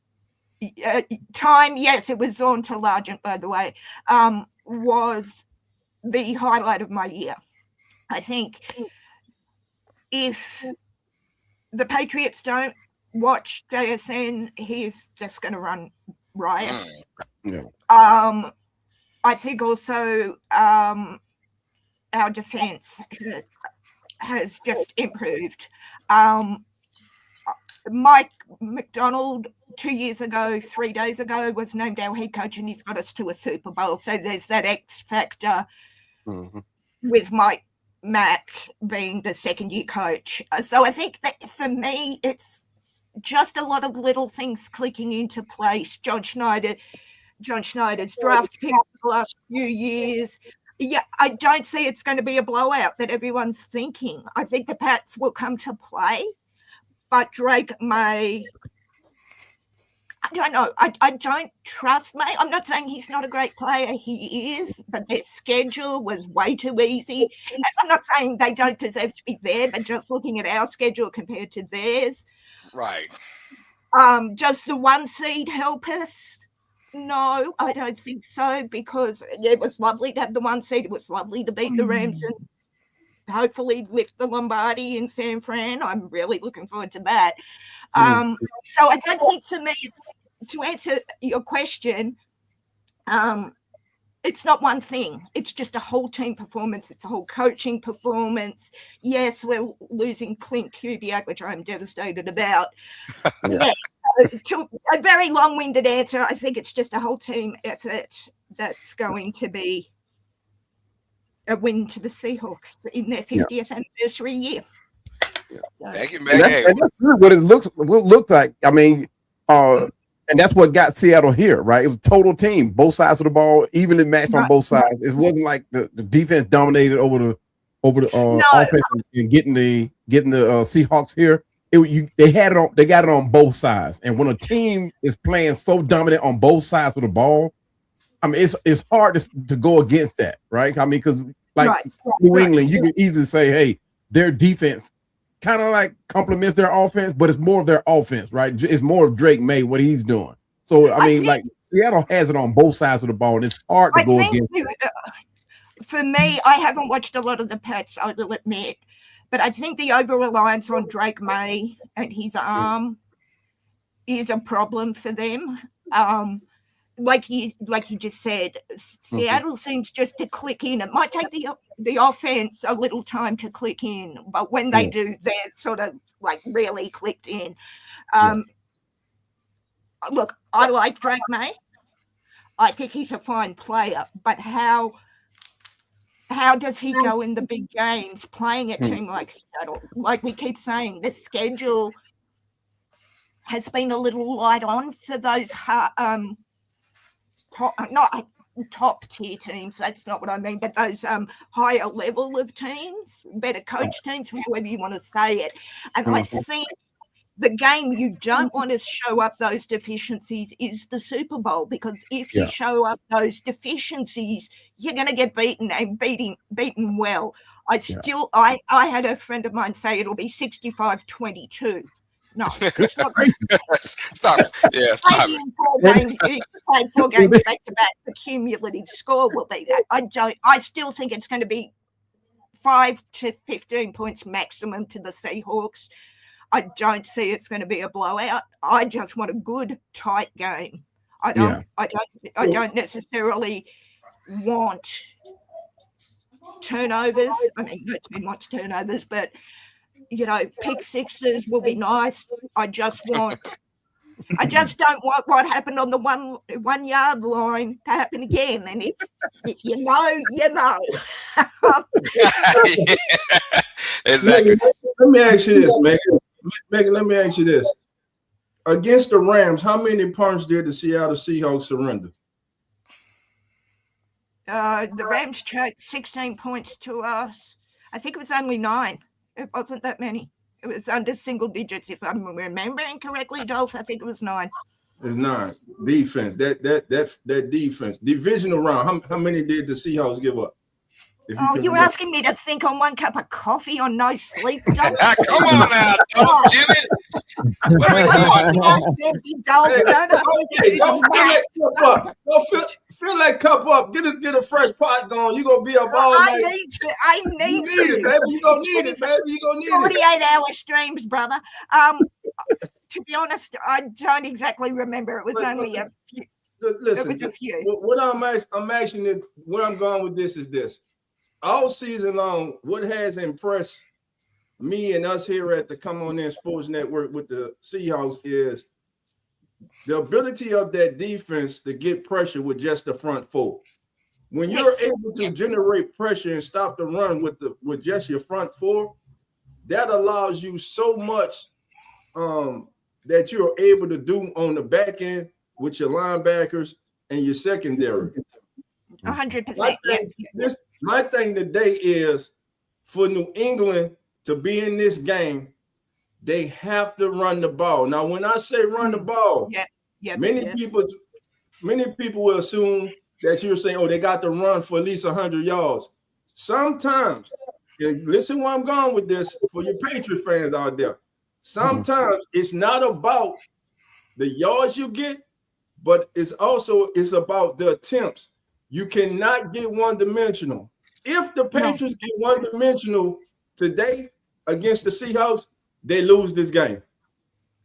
yes, it was on to Largent, by the way, was the highlight of my year. I think if the Patriots don't watch JSN, he's just going to run riot. Yeah. I think also our defense has just improved. Mike McDonald 2 years ago, 3 days ago, was named our head coach, and he's got us to a Super Bowl. So there's that X factor with Mike Mack being the second-year coach. So I think that for me, it's just a lot of little things clicking into place. John Schneider's draft pick for the last few years. Yeah, I don't see it's going to be a blowout that everyone's thinking. I think the Pats will come to play, but Drake May, I don't know. I don't trust May. I'm not saying he's not a great player. He is, but their schedule was way too easy. And I'm not saying they don't deserve to be there, but just looking at our schedule compared to theirs. Right. Does the 1 seed help us? No, I don't think so, because it was lovely to have the 1 seed. It was lovely to beat the Rams and hopefully lift the Lombardi in San Fran. I'm really looking forward to that. So I don't think for me, to answer your question, it's not one thing. It's just a whole team performance. It's a whole coaching performance. Yes, we're losing Clint Kubiak, which I'm devastated about. Yeah. To a very long-winded answer, I think it's just a whole team effort that's going to be a win to the Seahawks in their 50th anniversary year. So. Thank you, man. And that's really what it looks like. I mean, and that's what got Seattle here, right? It was a total team, both sides of the ball, evenly matched on both sides. It wasn't like the defense dominated over the offense and getting the Seahawks here. They got it on both sides, and when a team is playing so dominant on both sides of the ball, I mean it's hard to go against that, right? I mean, because New England, you can easily say, hey, their defense kind of like complements their offense, but it's more of their offense, right? It's more of Drake May, what he's doing. So I mean, like Seattle has it on both sides of the ball, and it's hard to go against. For me, I haven't watched a lot of the Pats, I will admit. But I think the over-reliance on Drake May and his arm is a problem for them. Like you just said, Seattle seems just to click in. It might take the offense a little time to click in, but when they do, they're sort of like really clicked in. Look, I like Drake May. I think he's a fine player, but how does he go in the big games playing a team like Seattle? Like we keep saying, the schedule has been a little light on for those not top tier teams. That's not what I mean, but those higher level of teams, better coach teams, however you want to say it. And I think the game you don't want to show up those deficiencies is the Super Bowl, because if you show up those deficiencies, you're going to get beaten and beaten well. I had a friend of mine say it'll be 65-22. No, it's not. Stop. Yeah, stop it. Played 4 games back to back. The cumulative score will be that. I still think it's going to be 5 to 15 points maximum to the Seahawks. I don't see it's going to be a blowout. I just want a good, tight game. I don't necessarily want turnovers. I mean, not too much turnovers, but pick sixes will be nice. I just don't want what happened on the 1 yard line to happen again. And if you know, you know. Exactly. Let me ask you this, Megan. Let me ask you this. Against the Rams, how many punts did the Seattle Seahawks surrender? The Rams choked 16 points to us. I think it was only 9. It wasn't that many. It was under single digits, if I'm remembering correctly, Dolph. I think it was 9. It's 9. Defense. That defense. Divisional round. How many did the Seahawks give up? You're asking me to think on 1 cup of coffee on no sleep, Dolph? Come on now, don't give it. Where we going? Don't fill that cup up. Get a fresh pot going. You're gonna be up all night. I need to. Baby. You're gonna need it, baby. You're gonna need 48-hour streams, brother. To be honest, I don't exactly remember. It was only a few. Listen, it was a few. What I'm actually where I'm going with this is this. All season long, what has impressed me and us here at the Come On In Sports Network with the Seahawks is the ability of that defense to get pressure with just the front four. When you're able to generate pressure and stop the run with just your front four, that allows you so much that you're able to do on the back end with your linebackers and your secondary. 100%. My thing today is for New England to be in this game, they have to run the ball. Now, when I say run the ball, many people will assume that you're saying, oh, they got to run for at least 100 yards. Sometimes, and listen where I'm going with this for your Patriots fans out there. Sometimes it's not about the yards you get, but it's about the attempts. You cannot get one-dimensional. If the Patriots get one-dimensional today against the Seahawks, they lose this game.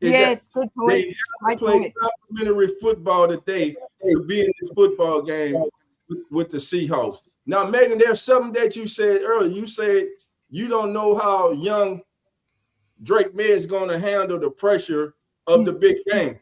Good point. They have to play complementary football today to be in this football game with the Seahawks. Now, Megan, there's something that you said earlier. You said you don't know how young Drake May is going to handle the pressure of the big game.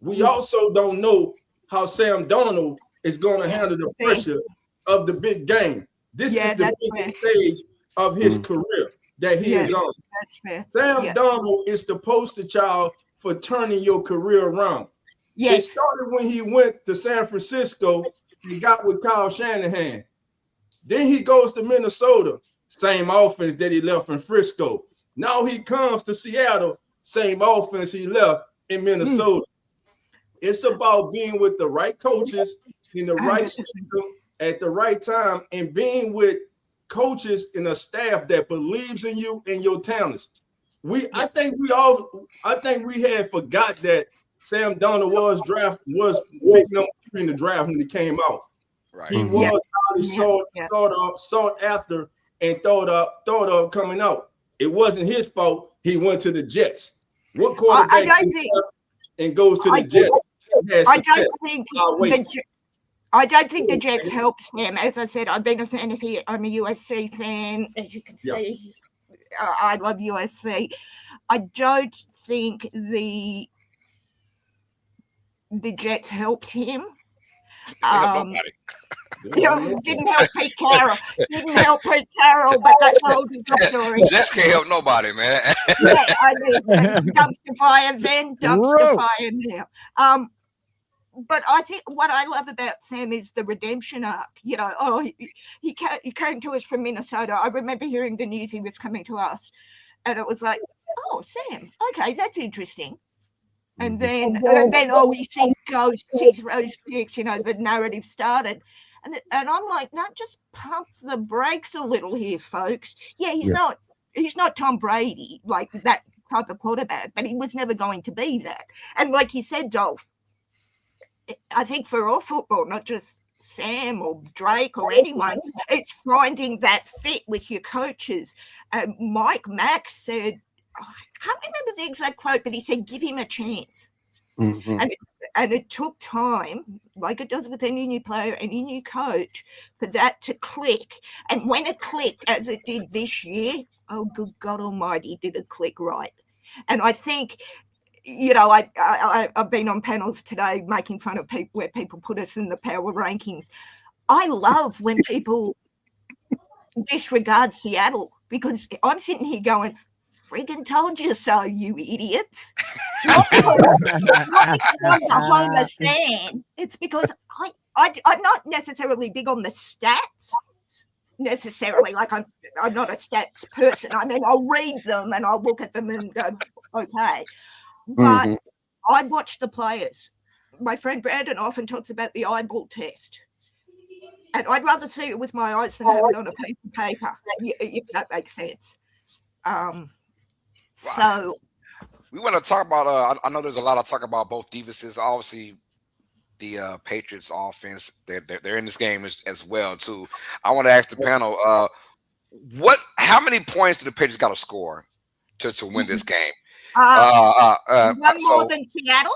We also don't know how Sam Darnold is going to handle the pressure of the big game. This is the big stage of his career that he is on. That's fair. Sam Darnold is the poster child for turning your career around. It started when he went to San Francisco and got with Kyle Shanahan. Then he goes to Minnesota, same offense that he left in Frisco. Now he comes to Seattle, same offense he left in Minnesota. It's about being with the right coaches in the right system at the right time and being with coaches and a staff that believes in you and your talents. I think we had forgot that Sam Darnold was picked up in the draft when he came out. Right. He was sought after and thought of coming out. It wasn't his fault. He went to the Jets. What quarterback and goes to the Jets? I don't think the Jets helps him. As I said, I've been a fan of it. I'm a USC fan, as you can see. I love USC. I don't think the Jets helped him. Didn't help Pete Carroll. But that's a whole different story. Jets can't help nobody, man. I mean, dumpster fire then, dumpster fire now. But I think what I love about Sam is the redemption arc. You know, he came to us from Minnesota. I remember hearing the news he was coming to us, and it was like, oh, Sam, okay, that's interesting. And then he sees ghosts, he throws picks, you know, the narrative started. And I'm like, no, just pump the brakes a little here, folks. Yeah, he's not Tom Brady, like that type of quarterback, but he was never going to be that. And like you said, Dolph, I think for all football, not just Sam or Drake or anyone, it's finding that fit with your coaches. Mike Mack said, I can't remember the exact quote, but he said, give him a chance. Mm-hmm. And it took time, like it does with any new player, any new coach, for that to click. And when it clicked, as it did this year, oh, good God Almighty, did it click right. And I think, you know, I've been on panels today making fun of people where people put us in the power rankings. I love when people disregard Seattle, because I'm sitting here going, friggin' told you so, you idiots. Not because I'm the Homer fan. It's because I'm not necessarily big on the stats necessarily. Like I'm not a stats person. I mean, I'll read them and I'll look at them and go, okay. But I watch the players. My friend Brandon often talks about the eyeball test. And I'd rather see it with my eyes than have it on a piece of paper, if that makes sense. So we want to talk about. I know there's a lot of talk about both defenses. Obviously, the Patriots offense, they're in this game as well too. I want to ask the panel, how many points do the Patriots got to score to win this game? one more than Seattle.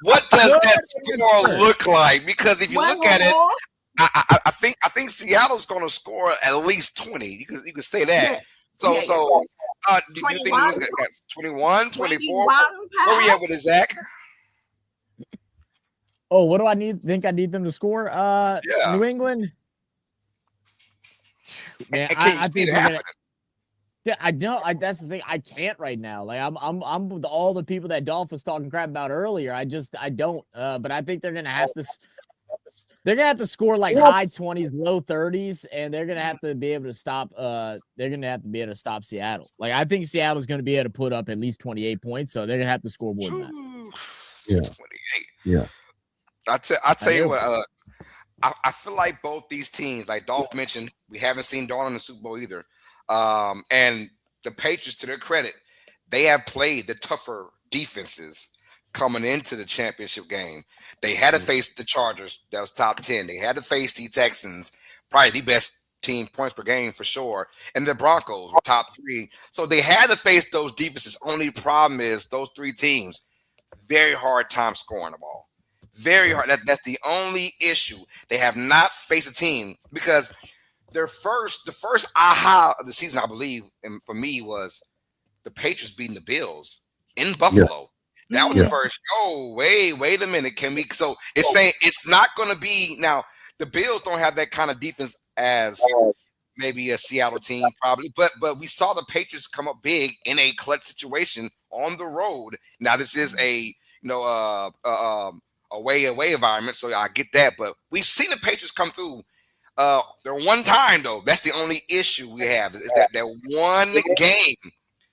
What does that score look like? Because if you look at it, I think Seattle's going to score at least 20. You can say that. Yeah. Do you think it was 21, 24? Where we at with it, Zach? Oh, what do I think I need them to score? New England. Man, I think I don't. That's the thing. I can't right now. Like I'm with all the people that Dolph was talking crap about earlier. I don't. But I think they're gonna have to. They're gonna have to score like high 20s, low 30s, and they're gonna have to be able to stop. They're gonna have to be able to stop Seattle. Like I think Seattle's gonna be able to put up at least 28 points, so they're gonna have to score more than that. Yeah, 28. Yeah. I tell you what. I feel like both these teams, like Dolph mentioned, we haven't seen Darnold in the Super Bowl either. And the Patriots, to their credit, they have played the tougher defenses coming into the championship game. They had to face the Chargers, that was top 10. They had to face the Texans, probably the best team points per game for sure, and the Broncos were top 3. So they had to face those defenses. Only problem is those 3 teams, very hard time scoring the ball. Very hard. That's the only issue. They have not faced a team because the first aha of the season, I believe, and for me was the Patriots beating the Bills in Buffalo. Yeah. That was the first. Oh, wait a minute. Can we? So it's saying it's not going to be now. The Bills don't have that kind of defense as maybe a Seattle team, probably, but we saw the Patriots come up big in a clutch situation on the road. Now this is a away environment, so I get that. But we've seen the Patriots come through. There one time though. That's the only issue we have is that one game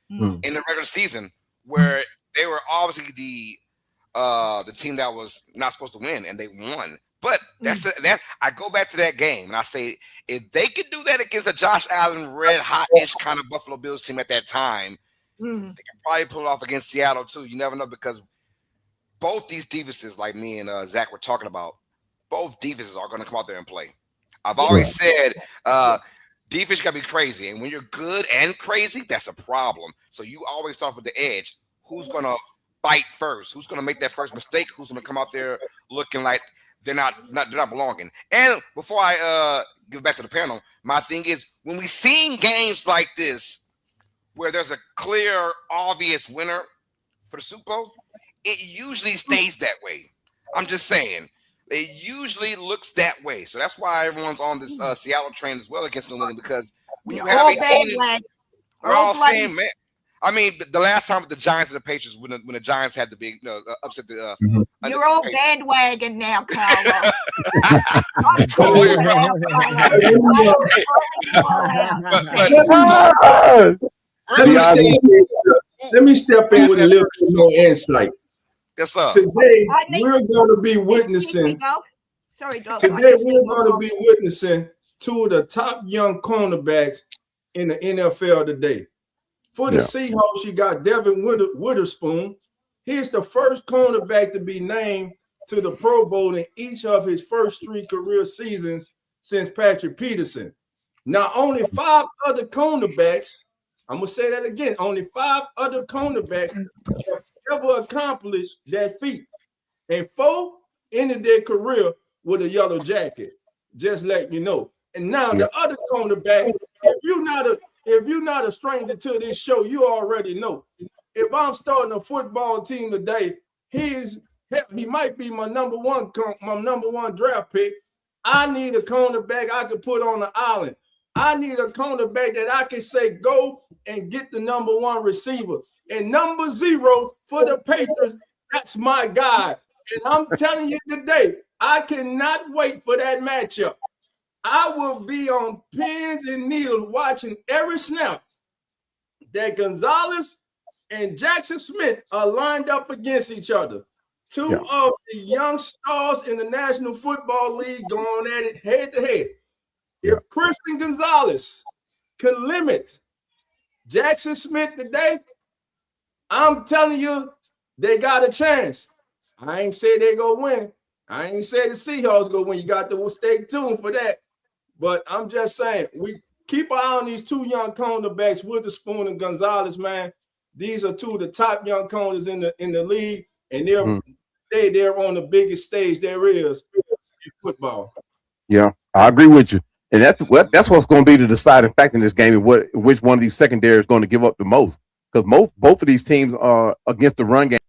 in the regular season where they were obviously the team that was not supposed to win, and they won. But that I go back to that game and I say if they could do that against a Josh Allen red hot-ish kind of Buffalo Bills team at that time, they can probably pull it off against Seattle too. You never know because both these defenses, like me and Zach were talking about, both defenses are going to come out there and play. I've always said defense got to be crazy, and when you're good and crazy, that's a problem. So you always start with the edge. Who's going to bite first? Who's going to make that first mistake? Who's going to come out there looking like they're not belonging? And before I give back to the panel, my thing is when we seen games like this where there's a clear, obvious winner for the Super Bowl, it usually stays that way. I'm just saying. It usually looks that way. So that's why everyone's on this Seattle train as well against New England, because when you have a team, we're all saying, man. I mean, the last time with the Giants and the Patriots, when the Giants had the big upset the. You're all bandwagon now, Carlo. Let me step in with a little bit more insight. Yes, sir. Today we're going to be witnessing. Today we're going to be witnessing 2 of the top young cornerbacks in the NFL today. For the Seahawks, you got Devin Witherspoon. He's the first cornerback to be named to the Pro Bowl in each of his first 3 career seasons since Patrick Peterson. Now, only 5 other cornerbacks, I'm going to say that again, only 5 other cornerbacks have ever accomplished that feat. And 4 ended their career with a yellow jacket. Just let you know. And now the other cornerback, if you're not a stranger to this show, you already know. If I'm starting a football team today, he might be my number one draft pick. I need a cornerback I can put on the island. I need a cornerback that I can say go and get the number 1 receiver. And number 0 for the Patriots That's my guy. And I'm telling you today, I cannot wait for that matchup. I will be on pins and needles watching every snap that Gonzalez and Jackson Smith are lined up against each other. Two of the young stars in the National Football League going at it head to head. If Christian Gonzalez can limit Jackson Smith today, I'm telling you, they got a chance. I ain't say they go win. I ain't say the Seahawks go win. You got to stay tuned for that. But I'm just saying, we keep an eye on these two young cornerbacks, Witherspoon and Gonzalez, man. These are two of the top young corners in the league, and they're on the biggest stage there is in football. Yeah, I agree with you. And that's what's going to be the deciding factor in this game, is which one of these secondary is going to give up the most. Because both of these teams are against the run game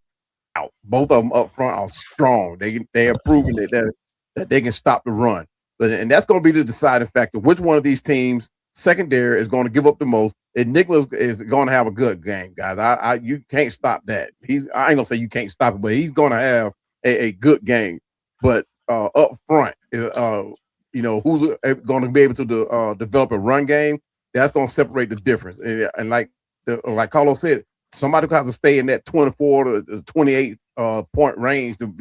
out. Both of them up front are strong. They are proving that they can stop the run. And that's going to be the deciding factor. Which one of these teams secondary is going to give up the most? And Nicholas is going to have a good game, guys. You can't stop that. I ain't gonna say you can't stop it, but he's going to have a good game. But up front, who's going to be able to develop a run game? That's going to separate the difference. And like Carlos said, somebody has to stay in that 24 to 28 point range to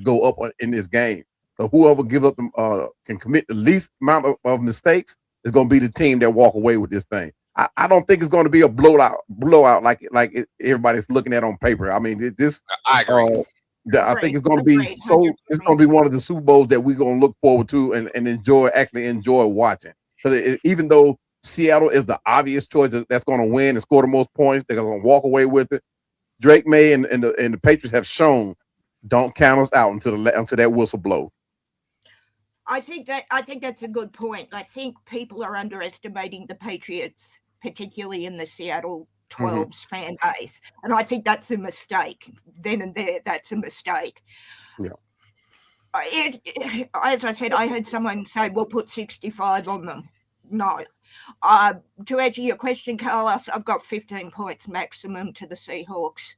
go up in this game. So whoever can commit the least amount of mistakes is going to be the team that walk away with this thing. I don't think it's going to be a blowout like everybody's looking at on paper. I mean, I agree. I think it's going to be it's going to be one of the Super Bowls that we're going to look forward to and enjoy watching. Because even though Seattle is the obvious choice that's going to win and score the most points, they're going to walk away with it. Drake May and the Patriots have shown, don't count us out until that whistle blows. I think that's a good point. I think people are underestimating the Patriots, particularly in the Seattle 12's fan base. And I think that's a mistake. Then and there, that's a mistake. Yeah. As I said, I heard someone say, we'll put 65 on them. No. To answer your question, Carlos, I've got 15 points maximum to the Seahawks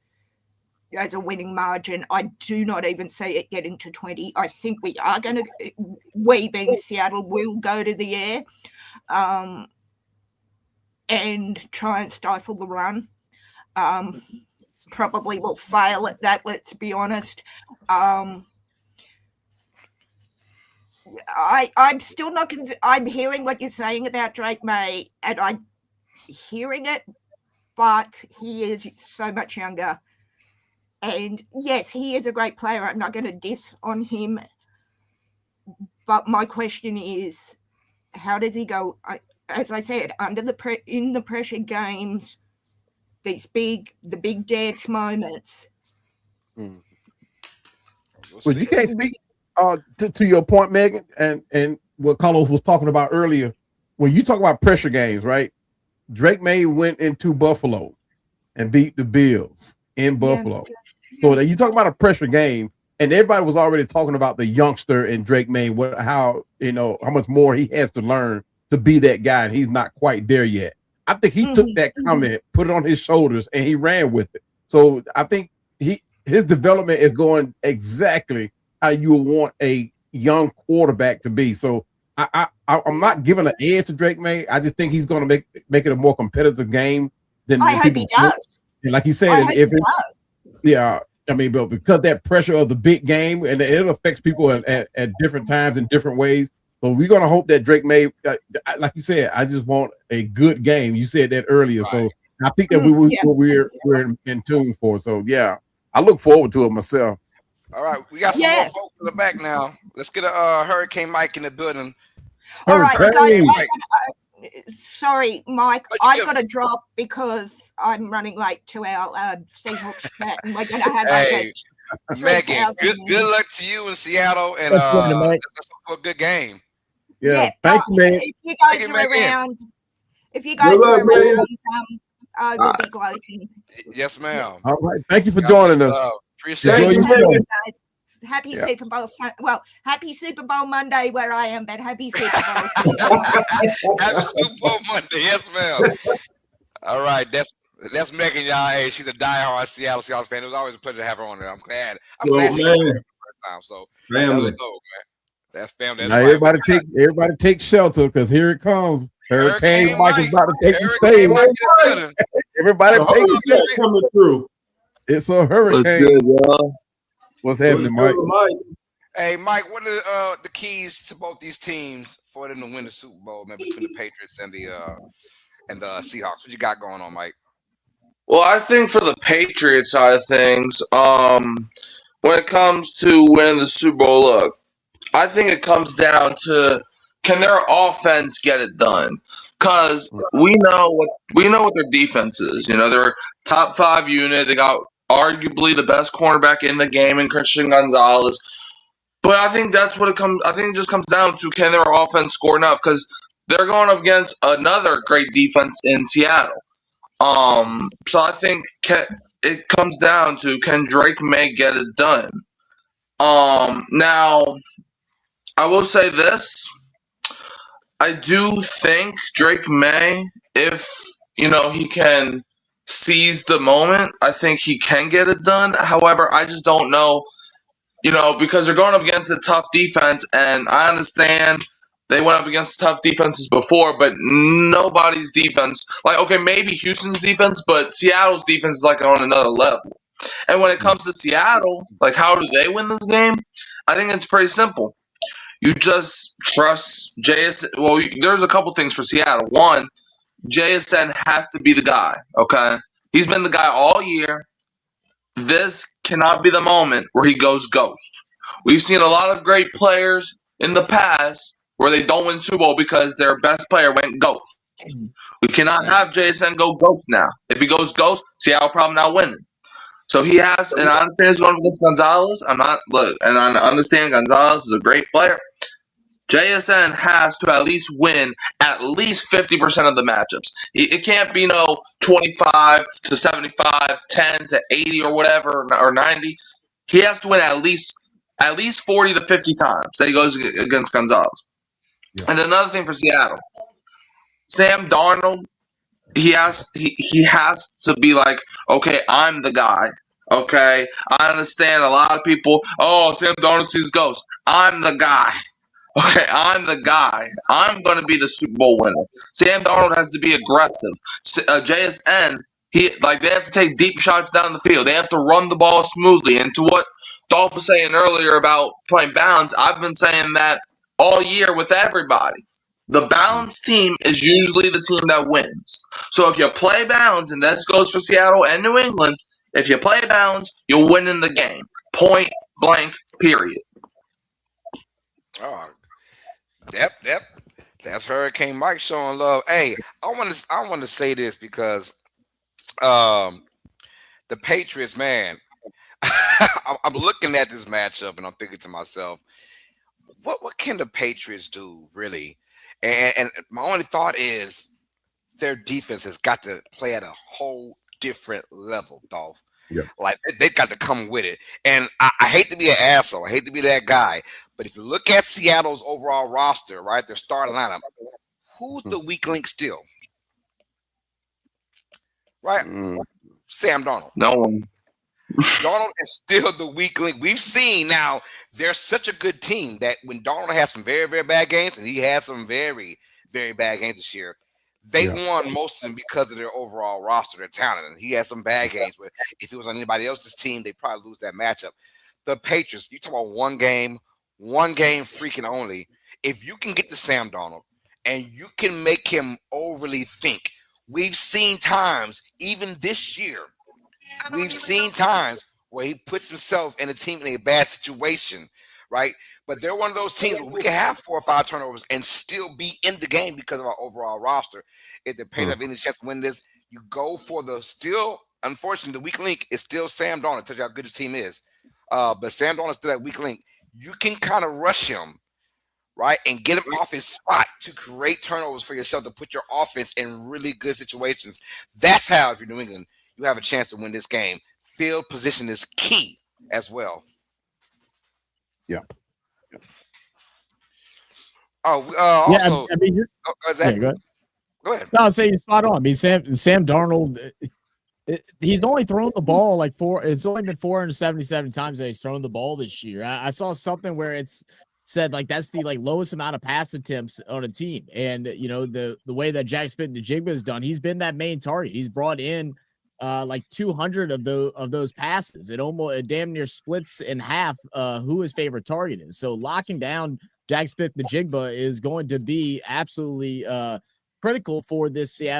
as a winning margin. I do not even see it getting to 20. I think we being Seattle, will go to the air and try and stifle the run. Probably will fail at that, let's be honest. I'm still not I'm hearing what you're saying about Drake May, and I'm hearing it, but he is so much younger. And yes, he is a great player. I'm not going to diss on him. But my question is, how does he go? As I said, in the pressure games, the big dance moments. Well, you can't speak to your point, Megan, and what Carlos was talking about earlier. When you talk about pressure games, right? Drake May went into Buffalo and beat the Bills in Buffalo. Yeah. So you talk about a pressure game, and everybody was already talking about the youngster in Drake May, how much more he has to learn to be that guy, and he's not quite there yet. I think he took that comment, put it on his shoulders, and he ran with it. So I think his development is going exactly how you would want a young quarterback to be. So I'm not giving an edge to Drake May. I just think he's going to make it a more competitive game than I hope he does. And like he said, but because that pressure of the big game, and it affects people at different times in different ways. So we're going to hope that Drake May, like you said, I just want a good game. You said that earlier. Right. So I think that we're in tune for. So, yeah, I look forward to it myself. All right. We got some more folks in the back now. Let's get a Hurricane Mike in the building. All right, guys. Sorry, Mike. I've got to drop because I'm running late to our Seahawks chat, and we're going to have Megan, good luck to you in Seattle, and a good game. Yeah, thank you, man. If you guys are around, I will be closing. Yes, ma'am. All right, thank you for joining us. Appreciate it. Happy Super Bowl. Well, happy Super Bowl Monday where I am, but happy Super Bowl. Happy Super Bowl Monday. Yes, ma'am. All right. That's Megan, y'all. Hey, she's a diehard Seattle Seahawks fan. It was always a pleasure to have her on there. I'm glad. So, She came man, here for the first time. So that family. was dope, man. That's family. That's Now right. everybody take shelter because here it comes. Hurricane Mike is about to take the Hurricane stage. Mike in the building. Everybody The take whole shelter. shit coming through. It's a What's hurricane. good, y'all? What's happening, Mike? Hey, Mike, what are the keys to both these teams for them to win the Super Bowl, man, between the Patriots and the Seahawks? What you got going on, Mike? Well, I think for the Patriots side of things, when it comes to winning the Super Bowl, look, I think it comes down to can their offense get it done? Because we know what their defense is. You know, they're top 5 unit. They got arguably the best cornerback in the game in Christian Gonzalez. But I think that's what it comes. I think it just comes down to can their offense score enough? Because they're going up against another great defense in Seattle. So I think it comes down to can Drake May get it done? Now I will say this: I do think Drake May, if he can seize the moment, I think he can get it done. However, I just don't know. Because they're going up against a tough defense, and I understand they went up against tough defenses before, but nobody's defense, maybe Houston's defense, but Seattle's defense is on another level. And when it comes to Seattle, how do they win this game? I think it's pretty simple. You just trust JSN. Well, there's a couple things for Seattle. One, JSN has to be the guy, okay? He's been the guy all year. This cannot be the moment where he goes ghost. We've seen a lot of great players in the past where they don't win Super Bowl because their best player went ghost. We cannot have JSN go ghost now. If he goes ghost, Seattle probably not winning. So he has, and I understand he's going against Gonzalez. And I understand Gonzalez is a great player. JSN has to at least win at least 50% of the matchups. It can't be 25 to 75, 10 to 80 or whatever, or 90. He has to win at least 40 to 50 times that he goes against Gonzalez. Yeah. And another thing for Seattle, Sam Darnold, he has to be okay, I'm the guy. Okay, I understand a lot of people. Oh, Sam Darnold sees ghosts. I'm the guy. Okay, I'm the guy. I'm going to be the Super Bowl winner. Sam Darnold has to be aggressive. JSN, they have to take deep shots down the field. They have to run the ball smoothly. And to what Dolph was saying earlier about playing balance, I've been saying that all year with everybody. The balanced team is usually the team that wins. So if you play balance, and this goes for Seattle and New England, if you play balance, you'll win in the game. Point blank, period. Oh, yep. That's Hurricane Mike showing love. Hey, I want to say this because the Patriots, man, I'm looking at this matchup and I'm thinking to myself, what can the Patriots do really? And my only thought is their defense has got to play at a whole different level, Dolph. Yeah. They've got to come with it. And I hate to be an asshole. I hate to be that guy. But if you look at Seattle's overall roster, right, their starting lineup, who's the weak link still? Right? Sam Darnold. No one. Darnold is still the weak link. We've seen now they're such a good team that when Darnold has some very, very bad games, and he had some very, very bad games this year, they won most of them because of their overall roster, their talent. And he had some bad games, but if it was on anybody else's team, they'd probably lose that matchup. The Patriots, you talk about one game freaking only. If you can get to Sam Darnold and you can make him overly think, we've seen times, even this year, we've seen times where he puts himself and the team in a bad situation, right? But they're one of those teams where we can have 4 or 5 turnovers and still be in the game because of our overall roster. If the Patriots have any chance to win this, you go for unfortunately, the weak link is still Sam Darnold. Tell you how good his team is. But Sam Darnold is still that weak link. You can kind of rush him, right, and get him off his spot to create turnovers for yourself to put your offense in really good situations. That's how, if you're New England, you have a chance to win this game. Field position is key as well. Yeah. Also, go ahead. go ahead. No, I'll say you're spot on. I mean, Sam Darnold, He's only thrown the ball like it's only been 477 times that he's thrown the ball this year. I saw something where it's said like that's the like lowest amount of pass attempts on a team. And the way that Jack Smith-Njigba has done, he's been that main target. He's brought in like 200 of those passes. It damn near splits in half who his favorite target is. So locking down Jack Smith-Njigba is going to be absolutely critical for this New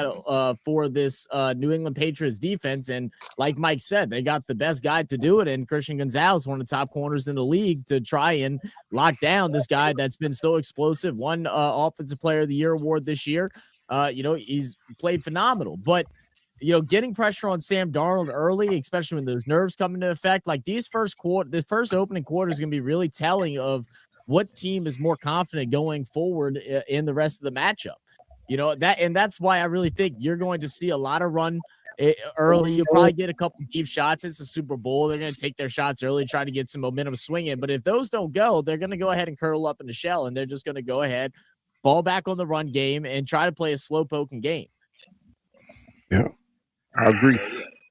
England Patriots defense. And like Mike said, they got the best guy to do it, and Christian Gonzalez, one of the top corners in the league, to try and lock down this guy that's been so explosive. Won Offensive Player of the Year award this year. He's played phenomenal, but getting pressure on Sam Darnold early, especially when those nerves come into effect, like this first opening quarter is going to be really telling of what team is more confident going forward in the rest of the matchup. That's why I really think you're going to see a lot of run early. You'll probably get a couple deep shots. It's a Super Bowl. They're going to take their shots early, try to get some momentum swinging. But if those don't go, they're going to go ahead and curl up in the shell, and they're just going to go ahead, fall back on the run game, and try to play a slow poking game. Yeah, I agree.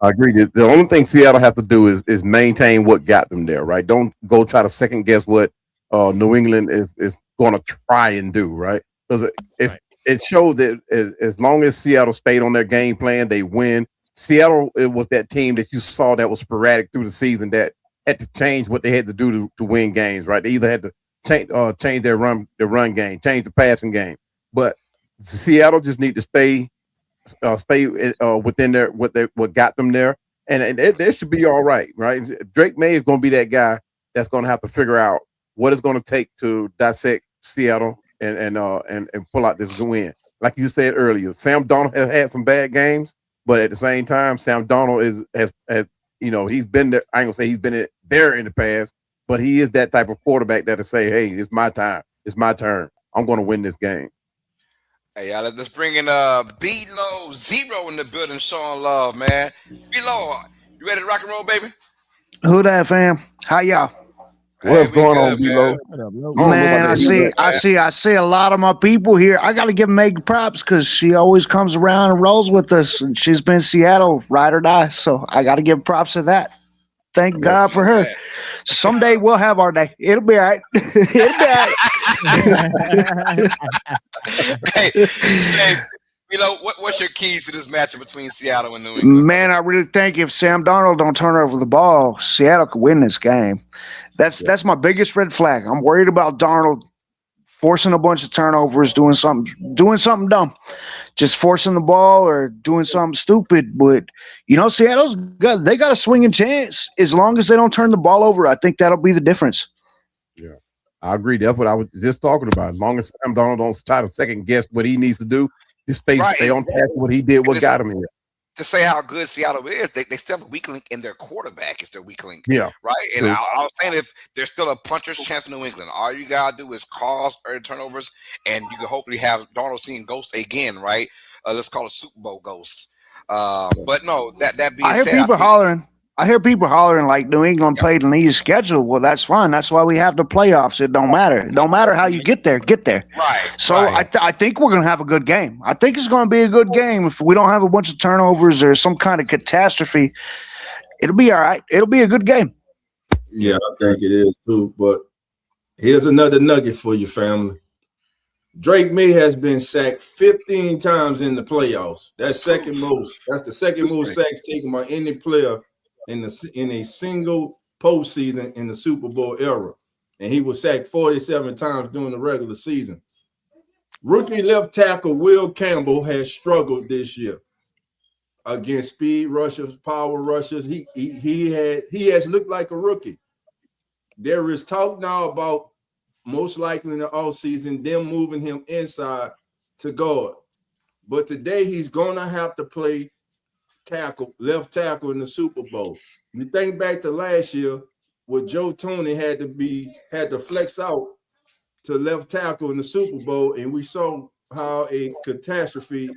The only thing Seattle have to do is maintain what got them there, right? Don't go try to second guess what New England is going to try and do, right? Because if it showed that as long as Seattle stayed on their game plan, they win. Seattle, it was that team that you saw that was sporadic through the season that had to change what they had to do to win games, right? They either had to change their run game, change the passing game. But Seattle just need to stay within what got them there, and they should be all right. Drake May is going to be that guy that's going to have to figure out what it's going to take to dissect Seattle and pull out this win. Like you said earlier, Sam Darnold has had some bad games, but at the same time, Sam Darnold has he's been there. I ain't gonna say he's been there in the past, but he is that type of quarterback that'll say, "Hey, it's my time. It's my turn. I'm going to win this game." Hey, y'all, let's bring in B-Lo Zero in the building, showing love, man. B-Lo, you ready to rock and roll, baby? Who that, fam? How y'all? What's going on, B-Lo? Man, I see a lot of my people here. I got to give Meg props because she always comes around and rolls with us, and she's been Seattle ride or die. So I got to give props to that. Thank God for her. Someday we'll have our day. It'll be all right. It'll be all right. Hey, what's your keys to this matchup between Seattle and New England? Man, I really think if Sam Darnold don't turn over the ball, Seattle could win this game. That's my biggest red flag. I'm worried about Darnold forcing a bunch of turnovers, doing something dumb, just forcing the ball or doing something stupid. But Seattle's got a swinging chance as long as they don't turn the ball over. I think that'll be the difference. Yeah, I agree. That's what I was just talking about. As long as Sam Darnold don't try to second guess what he needs to do, just stay on task with what he did, what got him here. To say how good Seattle is, they still have a weak link in their quarterback. It's their weak link. Yeah. Right? And I was saying if there's still a puncher's chance for New England, all you got to do is cause early turnovers, and you can hopefully have Darnold seeing ghosts again, right? Let's call it Super Bowl ghosts. But no, that being said, I hear people hollering like New England played an easy schedule. Well, that's fine. That's why we have the playoffs. It don't matter. It don't matter how you get there. Right. So I think we're going to have a good game. I think it's going to be a good game. If we don't have a bunch of turnovers or some kind of catastrophe, it'll be all right. It'll be a good game. Yeah, I think it is too. But here's another nugget for you, family. Drake May has been sacked 15 times in the playoffs. That's second most. That's the second most sacks taken by any player in a single postseason in the Super Bowl era. And he was sacked 47 times during the regular season. Rookie left tackle Will Campbell has struggled this year against speed rushers, power rushers. He has looked like a rookie. There is talk now about most likely in the offseason them moving him inside to guard. But today he's gonna have to play left tackle in the Super Bowl. You think back to last year where Joe Toney had to flex out to left tackle in the Super Bowl, and we saw how catastrophic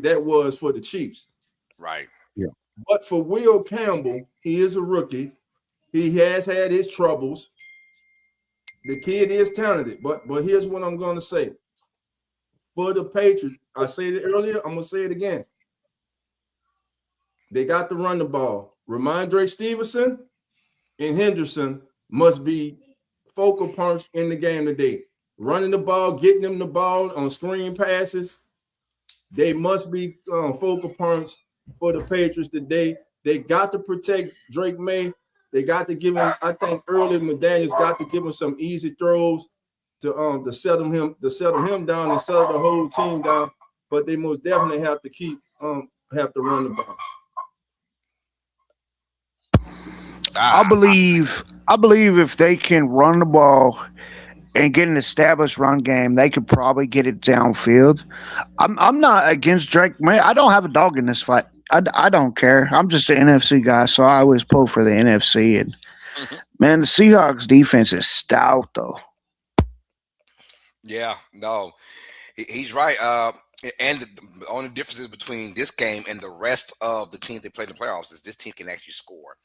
that was for the Chiefs. Right. Yeah. But for Will Campbell, he is a rookie. He has had his troubles. The kid is talented, but here's what I'm going to say. For the Patriots, I said it earlier, I'm going to say it again. They got to run the ball. Ramondre Stevenson and Henderson must be focal points in the game today. Running the ball, getting them the ball on screen passes. They must be focal points for the Patriots today. They got to protect Drake May. They got to give him, I think early McDaniel's got to give him some easy throws to settle him down and settle the whole team down. But they most definitely have to have to run the ball. I believe if they can run the ball and get an established run game, they could probably get it downfield. I'm not against Drake May. I don't have a dog in this fight. I don't care. I'm just an NFC guy, so I always pull for the NFC. And man, the Seahawks defense is stout though. Yeah, no, he's right. And the only differences between this game and the rest of the teams they played in the playoffs is this team can actually score.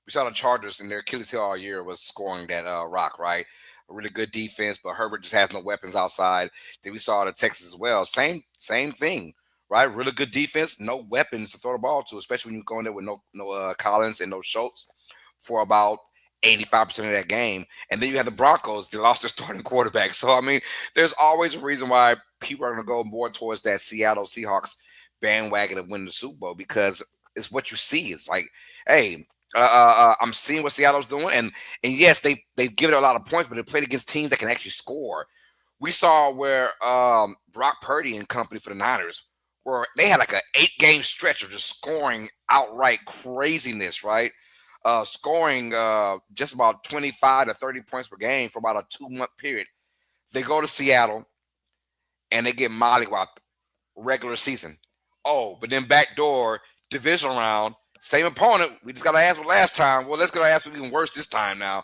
We saw the Chargers and their Achilles heel all year was scoring that rock, right? A really good defense, but Herbert just has no weapons outside. Then we saw the Texans as well. Same thing, right? Really good defense, no weapons to throw the ball to, especially when you go in there with no Collins and no Schultz for about 85% of that game. And then you have the Broncos, they lost their starting quarterback. So, I mean, there's always a reason why people are going to go more towards that Seattle Seahawks bandwagon of winning the Super Bowl, because it's what you see. It's like, hey, I'm seeing what Seattle's doing, and yes, they've given it a lot of points, but they played against teams that can actually score. We saw where Brock Purdy and company for the Niners, where they had like an 8-game stretch of just scoring outright craziness, right? Scoring just about 25 to 30 points per game for about a 2-month period. They go to Seattle and they get mollywopped regular season. Oh, but then backdoor division round. Same opponent. We just got to ask last time. Well, let's go ask even worse this time now.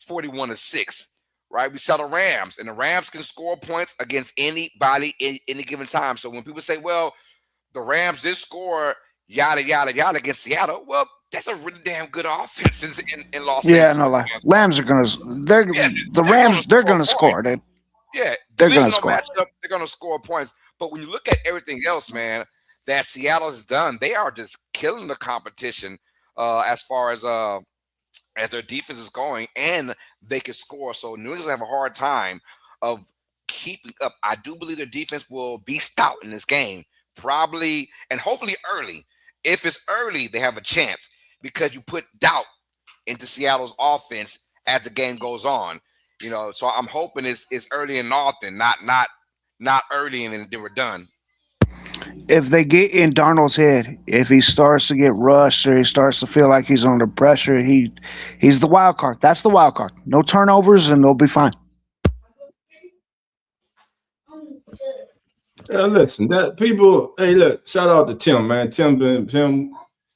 41-6, right? We saw the Rams, and the Rams can score points against anybody in any given time. So when people say, well, the Rams did score yada, yada, yada against Seattle, well, that's a really damn good offense in Los Angeles. Yeah, no lie. Rams are going to – the Rams, they're going to score, dude. Yeah, they're going to score. Matchup, they're going to score points. But when you look at everything else, man, that Seattle has done, they are just killing the competition as far as their defense is going, and they can score. So New England have a hard time of keeping up. I do believe their defense will be stout in this game, probably, and hopefully early. If it's early, they have a chance because you put doubt into Seattle's offense as the game goes on. You know, so I'm hoping it's early and often, not early and then we're done. If they get in Darnold's head, if he starts to get rushed or he starts to feel like he's under pressure, he's the wild card. That's the wild card. No turnovers and they'll be fine. Listen, that people. Hey, look! Shout out to Tim, man. Tim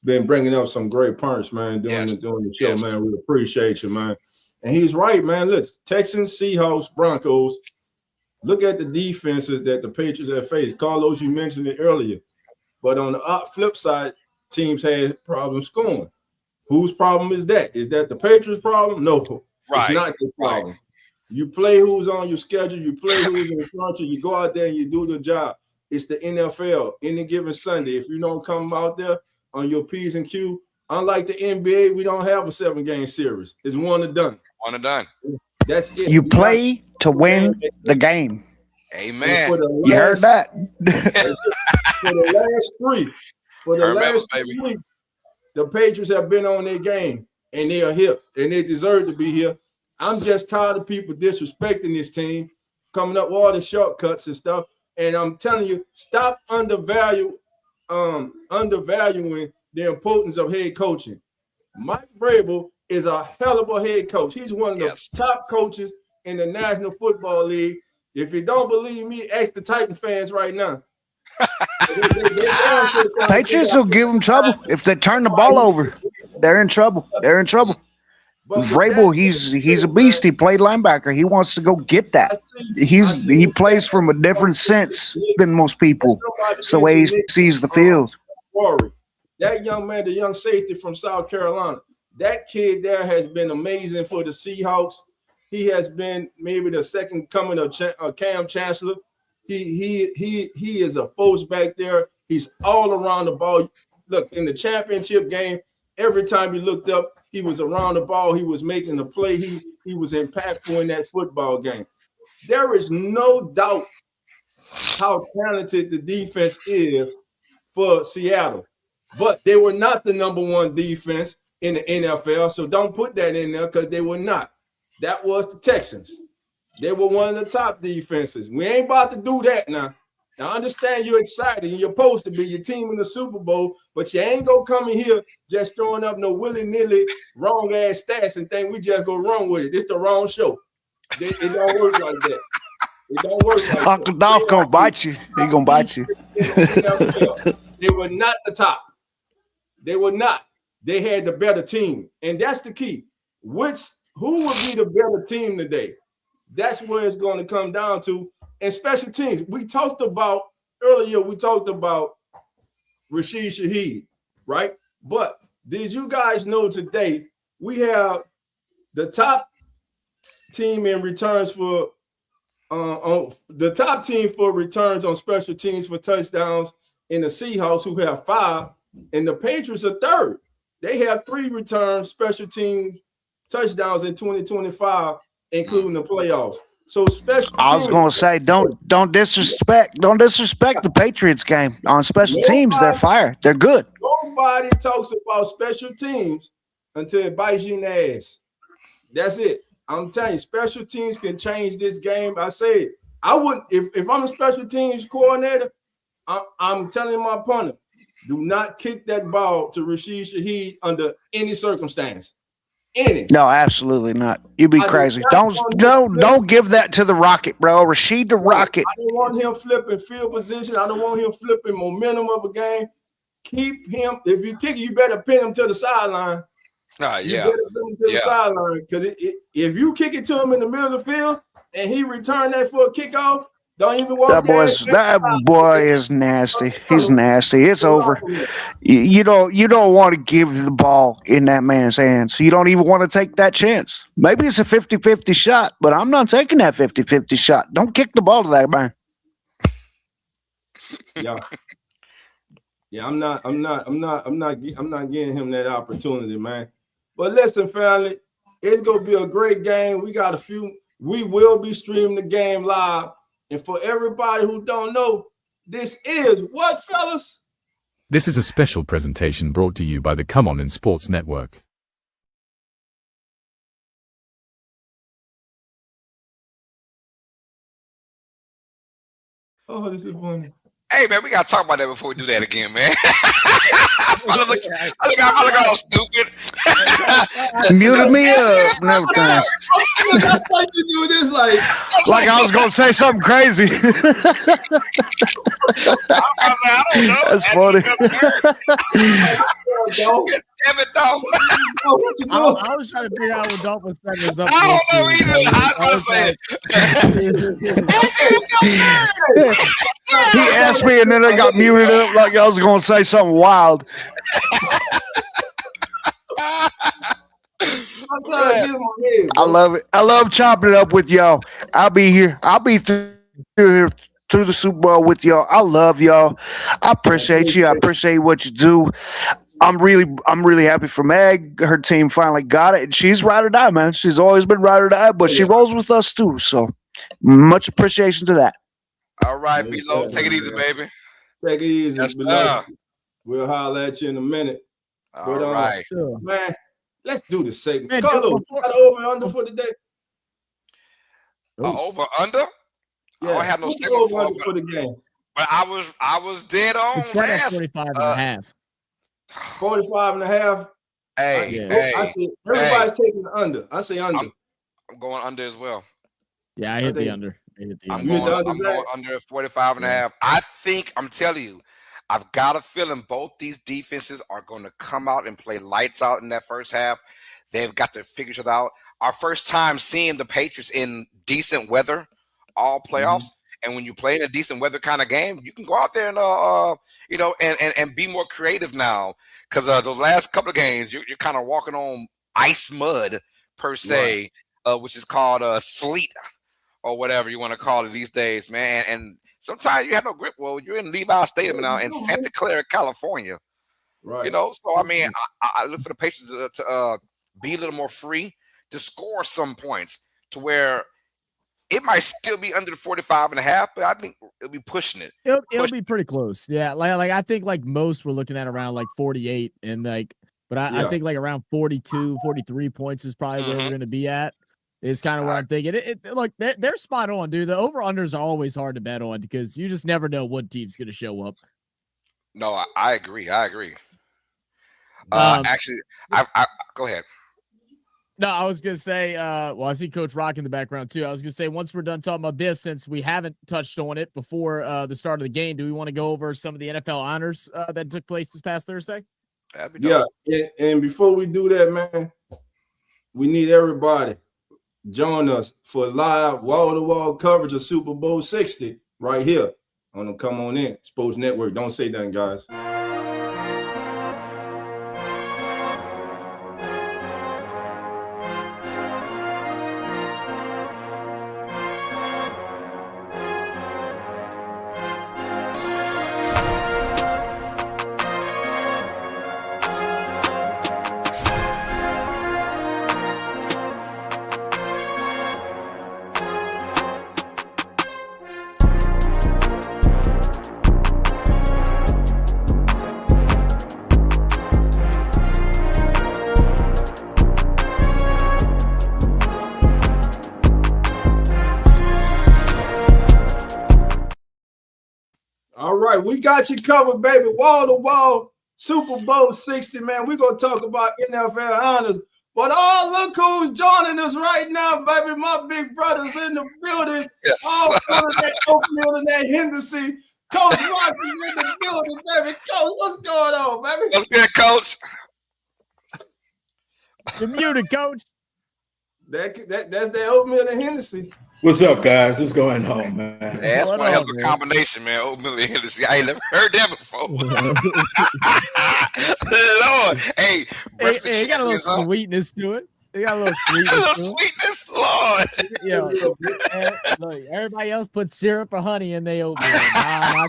been bringing up some great points, man. Doing the show, man. We appreciate you, man. And he's right, man. Look, Texans, Seahawks, Broncos. Look at the defenses that the Patriots have faced. Carlos, you mentioned it earlier. But on the flip side, teams had problems scoring. Whose problem is that? Is that the Patriots' problem? No, It's not the problem. Right. You play who's on your schedule. You play who's in front of you. You go out there and you do the job. It's the NFL. Any given Sunday, if you don't come out there on your P's and Q, unlike the NBA, we don't have a 7-game series. It's one and done. One and done. That's it. You play to win the game. Amen. You heard that. For the last 3 weeks, the Patriots have been on their game, and they are here, and they deserve to be here. I'm just tired of people disrespecting this team, coming up with all the shortcuts and stuff. And I'm telling you, stop undervaluing the importance of head coaching. Mike Vrabel is a hell of a head coach. He's one of the top coaches in the National Football League. If you don't believe me, ask the Titan fans right now. Patriots will give them trouble if they turn the ball over. They're in trouble. They're in trouble. Vrabel, he's a beast. He played linebacker. He wants to go get that. He plays from a different sense than most people. It's the way he sees the field. That young man, the young safety from South Carolina, that kid there has been amazing for the Seahawks. He has been maybe the second coming of Cam Chancellor. He is a force back there. He's all around the ball. look, in the championship game, every time you looked up, he was around the ball. He was making a play. He was impactful in that football game. There is no doubt how talented the defense is for Seattle. But they were not the number one defense in the NFL, so don't put that in there because they were not. That was the Texans. They were one of the top defenses. We ain't about to do that now. Now, I understand you're excited and you're supposed to be your team in the Super Bowl, but you ain't going to come in here just throwing up no willy-nilly wrong-ass stats and think we just go wrong with it. It's the wrong show. It don't work like that. It don't work like Uncle Dolph gonna bite you. He gonna bite you. They were not the top. They were not. They had the better team, and that's the key. Who would be the better team today? That's where it's going to come down to. And special teams, we talked about earlier. We talked about Rashid Shaheed, right? But did you guys know today we have the top team in returns for on the top team for returns on special teams for touchdowns in the Seahawks, who have 5, and the Patriots are 3rd. They have 3 returns special team touchdowns in 2025, including the playoffs. So special. I was gonna say, don't disrespect the Patriots game on special teams. They're fire. They're good. Nobody talks about special teams until it bites you in the ass. That's it. I'm telling you, special teams can change this game. I say I wouldn't if I'm a special teams coordinator. I'm telling my opponent, do not kick that ball to Rashid Shaheed under any circumstance. Any. No, absolutely not. You'd be crazy. Don't give that to the Rocket, bro. Rashid the Rocket. I don't want him flipping field position. I don't want him flipping momentum of a game. Keep him. If you kick it, you better pin him to the sideline. Yeah. You better pin him to the sideline, because if you kick it to him in the middle of the field and he return that for a kickoff, don't even walk. That boy is nasty. He's nasty. It's over. You don't want to give the ball in that man's hands. You don't even want to take that chance. Maybe it's a 50-50 shot, but I'm not taking that 50-50 shot. Don't kick the ball to that man. Yeah, I'm not getting him that opportunity, man. But listen, family, it's gonna be a great game. We got a few. We will be streaming the game live. And for everybody who don't know, this is what, fellas? This is a special presentation brought to you by the Come On in Sports Network. Oh, this is funny. Hey, man, we got to talk about that before we do that again, man. I look all stupid. Muted me up and everything. That's like you do this like I was going to say something crazy. I don't know. That's funny. Damn it, dog. I was trying to figure out what Dolph was saying. I don't know either. He asked me, and then I got muted up like I was going to say something wild. I love it. I love chopping it up with y'all. I'll be here. I'll be through the Super Bowl with y'all. I love y'all. I appreciate you. I appreciate what you do. I'm really happy for Meg. Her team finally got it, and she's ride or die, man. She's always been ride or die, but she rolls with us too. So much appreciation to that. All right, B-Lo, take it easy, baby. Take it easy. Yes, we'll holler at you in a minute. All right. Man, let's do this segment. Man, Carlos, got over and under for today? Over under? Yeah. I don't have no segment for the game. But I was dead on. It's set at 45 and a half. 45 and a half. Hey, I see everybody's taking the under. I say under. I'm going under as well. Yeah, I hit the under. I'm going under 45 and a half. I'm telling you, I've got a feeling both these defenses are going to come out and play lights out in that first half. They've got to figure it out. Our first time seeing the Patriots in decent weather, all playoffs. And when you play in a decent weather kind of game, you can go out there and and be more creative now. Because those last couple of games, you're kind of walking on ice mud per se, which is called sleet or whatever you want to call it these days, man. And sometimes you have no grip. Well, you're in Levi Stadium now in Santa Clara, California. Right. You know, so I mean, I look for the Patriots to be a little more free to score some points to where it might still be under the 45.5, but I think it'll be pushing it. It'll be pretty close. Yeah. Like I think like most we're looking at around like 48 and like, but I think like around 42, 43 points is probably where we're going to be at. Is kind of where I'm thinking. Look, they're spot on, dude. The over-unders are always hard to bet on because you just never know what team's going to show up. No, I agree. Actually, I go ahead. No, I was going to say, well, I see Coach Rock in the background too. I was going to say, once we're done talking about this, since we haven't touched on it before the start of the game, do we want to go over some of the NFL honors that took place this past Thursday? Yeah, and before we do that, man, we need everybody join us for live wall-to-wall coverage of Super Bowl 60 right here on the Come On In Sports Network. Don't say nothing, guys. All right, we got you covered, baby. Wall to wall, Super Bowl 60, man. We're going to talk about NFL honors. But look who's joining us right now, baby. My big brother's in the building. Yes. All full of that oatmeal and that Henderson. Coach Rock is in the building, baby. Coach, what's going on, baby? What's good, Coach? You're muted, Coach. That's that oatmeal and Henderson. What's up, guys? What's going on, man? Yeah, that's one hell of a combination, man. Oatmeal and Henderson. I ain't never heard that before. Lord. Hey, it got a little sweetness to it. It got a little sweetness. Lord. Look, everybody else put syrup or honey in their oatmeal. Gotta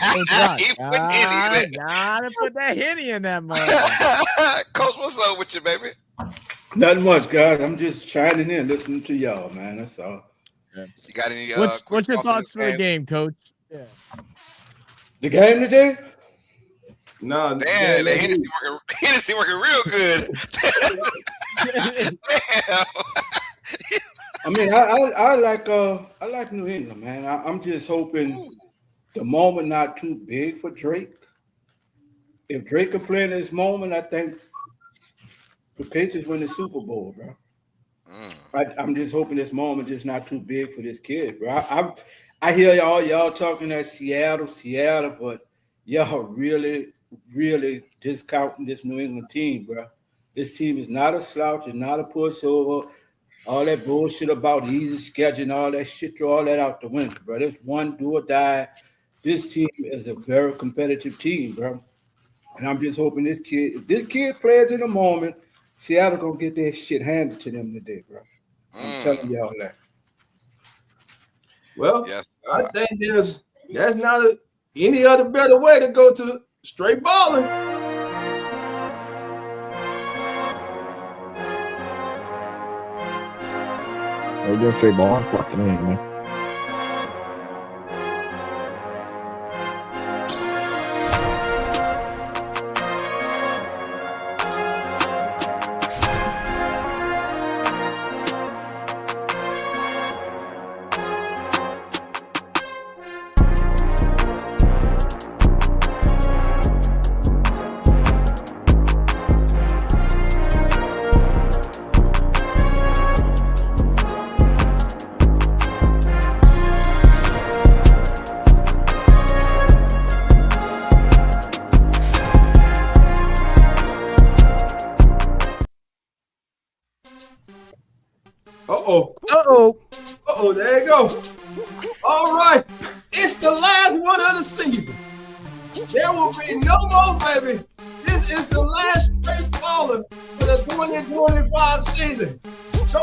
put that Henny in that motherfucker. Coach, what's up with you, baby? Nothing much, guys. I'm just chiming in, listening to y'all, man. That's all. You got any? What's your thoughts for the game, Coach? Yeah. The game today? No, damn, Hennessy working real good. Damn. I mean, I like New England, man. I'm just hoping the moment not too big for Drake. If Drake can play in this moment, I think the Patriots win the Super Bowl, bro. I'm just hoping this moment is not too big for this kid, bro. I hear y'all talking at Seattle, but y'all really discounting this New England team, bro. This team is not a slouch, it's not a pushover. All that bullshit about easy schedule and all that shit, throw all that out the window, bro. This one do or die. This team is a very competitive team, bro. And I'm just hoping if this kid plays in the moment, Seattle gonna get their shit handed to them today, bro. I'm telling y'all that. Well, yes, I think there's not any other better way to go to straight balling. There you go, straight balling. Fucking in, man. There you go. All right. It's the last one of the season. There will be no more, baby. This is the last straight baller for the 2025 season. So,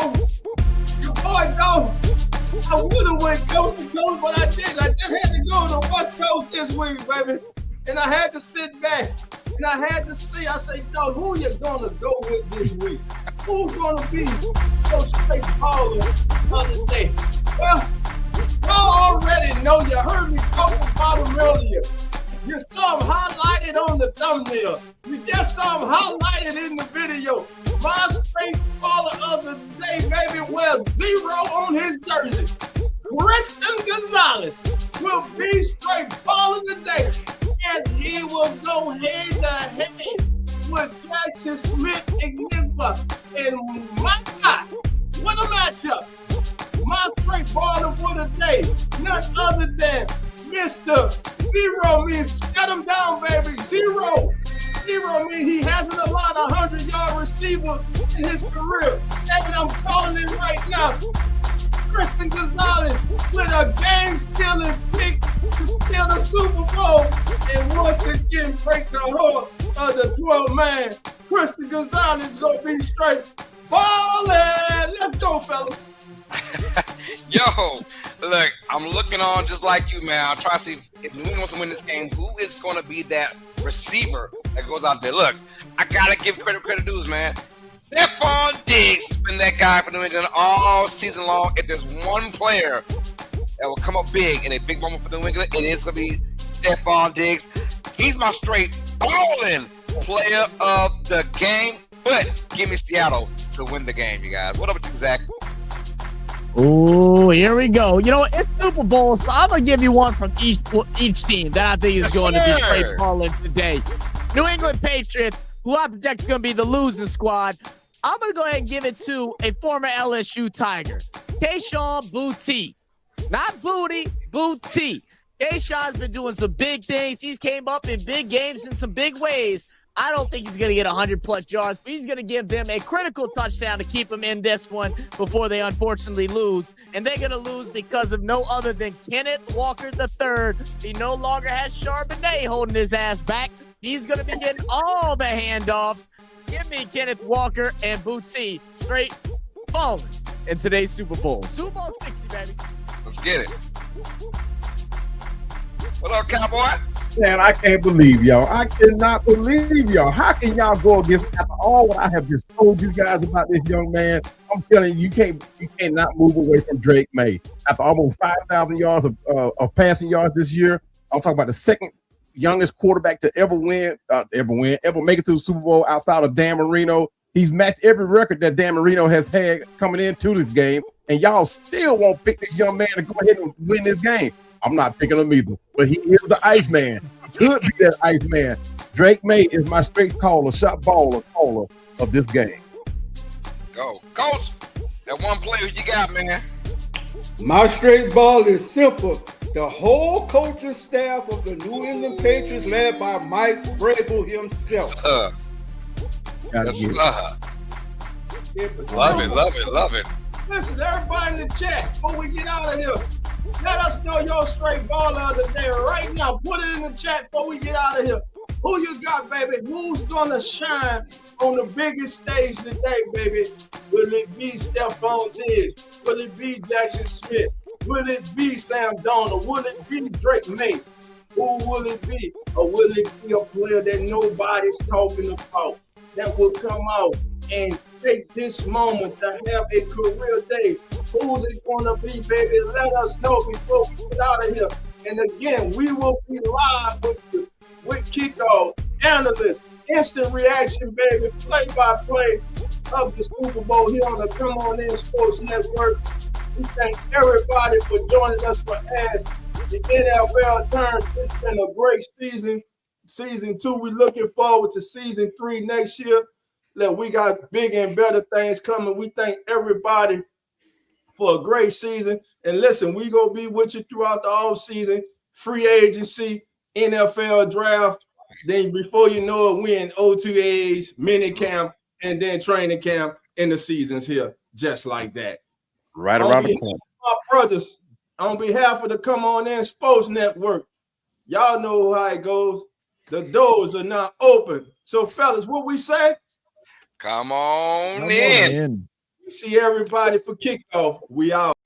your boy, I would have went coast to coast, but I didn't. I just had to go to the West Coast this week, baby. And I had to sit back And I had to see, I say, dog, who you gonna go with this week? Who's gonna be so straight baller on the day? Well, y'all already know, you heard me talk about him earlier. You saw him highlighted on the thumbnail. You just saw him highlighted in the video. My straight baller of the day, baby, wears 0 on his jersey. Christian Gonzalez will be straight baller today, as he will go head to head with Jackson Smith Enigma. And my God, what a matchup! My straight baller for the day, none other than Mr. 0 means shut him down, baby. 0. 0 means he hasn't allowed a 100-yard receiver in his career. And I'm calling it right now. Christian Gonzalez with a game-stealing pick to steal the Super Bowl and once again break the heart of the 12-man. Christian Gonzalez is going to be straight ballin'. Let's go, fellas. Yo, look, I'm looking on just like you, man. I'm trying to see if New England wants to win this game, who is going to be that receiver that goes out there. Look, I got to give credit dues, man. Stephon Diggs has been that guy for New England all season long. If there's one player that will come up big in a big moment for New England, it is going to be Stephon Diggs. He's my straight ballin' player of the game. But give me Seattle to win the game, you guys. What up with you, Zach? Oh, here we go. You know, it's Super Bowl, so I'm going to give you one from each team that I think is going to be straight balling today. New England Patriots, who I project is going to be the losing squad. I'm going to go ahead and give it to a former LSU Tiger, Kayshon Boutte. Not Booty, Boutte. Kayshon's been doing some big things. He's came up in big games in some big ways. I don't think he's going to get 100-plus yards, but he's going to give them a critical touchdown to keep them in this one before they unfortunately lose. And they're going to lose because of no other than Kenneth Walker III. He no longer has Charbonnet holding his ass back. He's going to be getting all the handoffs. Give me Kenneth Walker and Boutte straight balling in today's Super Bowl. Super Bowl 60, baby. Let's get it. What up, Cowboy? Man, I can't believe y'all. I cannot believe y'all. How can y'all go against after all what I have just told you guys about this young man? I'm telling you, you cannot move away from Drake May. After almost 5,000 yards of passing yards this year, I'm talking about the second youngest quarterback to ever make it to the Super Bowl outside of Dan Marino. He's matched every record that Dan Marino has had coming into this game, and y'all still won't pick this young man to go ahead and win this game. I'm not picking him either, but he is the Iceman. Could be that Iceman. Drake May is my straight caller, shot caller of this game. Go. Coach, that one player you got, man. My straight ball is simple. The whole coaching staff of the New England Patriots, led by Mike Vrabel himself. Love it. Listen, everybody in the chat, before we get out of here, let us know your straight baller of the day right now. Put it in the chat before we get out of here. Who you got, baby? Who's gonna shine on the biggest stage today, baby? Will it be Stephon Diggs? Will it be Jackson Smith? Will it be Sam Darnold? Will it be Drake May? Who will it be? Or will it be a player that nobody's talking about that will come out and take this moment to have a career day? Who's it going to be, baby? Let us know before we get out of here. And again, we will be live with kickoff, analysts, instant reaction, baby, play-by-play of the Super Bowl here on the Come On In Sports Network. We thank everybody for joining us for as the NFL turns. It's been a great season. Season 2, we're looking forward to season 3 next year. Look, we got bigger and better things coming. We thank everybody for a great season. And listen, we going to be with you throughout the off season, free agency, NFL draft. Then before you know it, we're in OTAs, mini camp, and then training camp, and the season's here just like that. Right around the corner. My brothers, on behalf of the Come On In Sports Network, y'all know how it goes. The doors are now open. So, fellas, what we say? Come on in. We see everybody for kickoff. We out.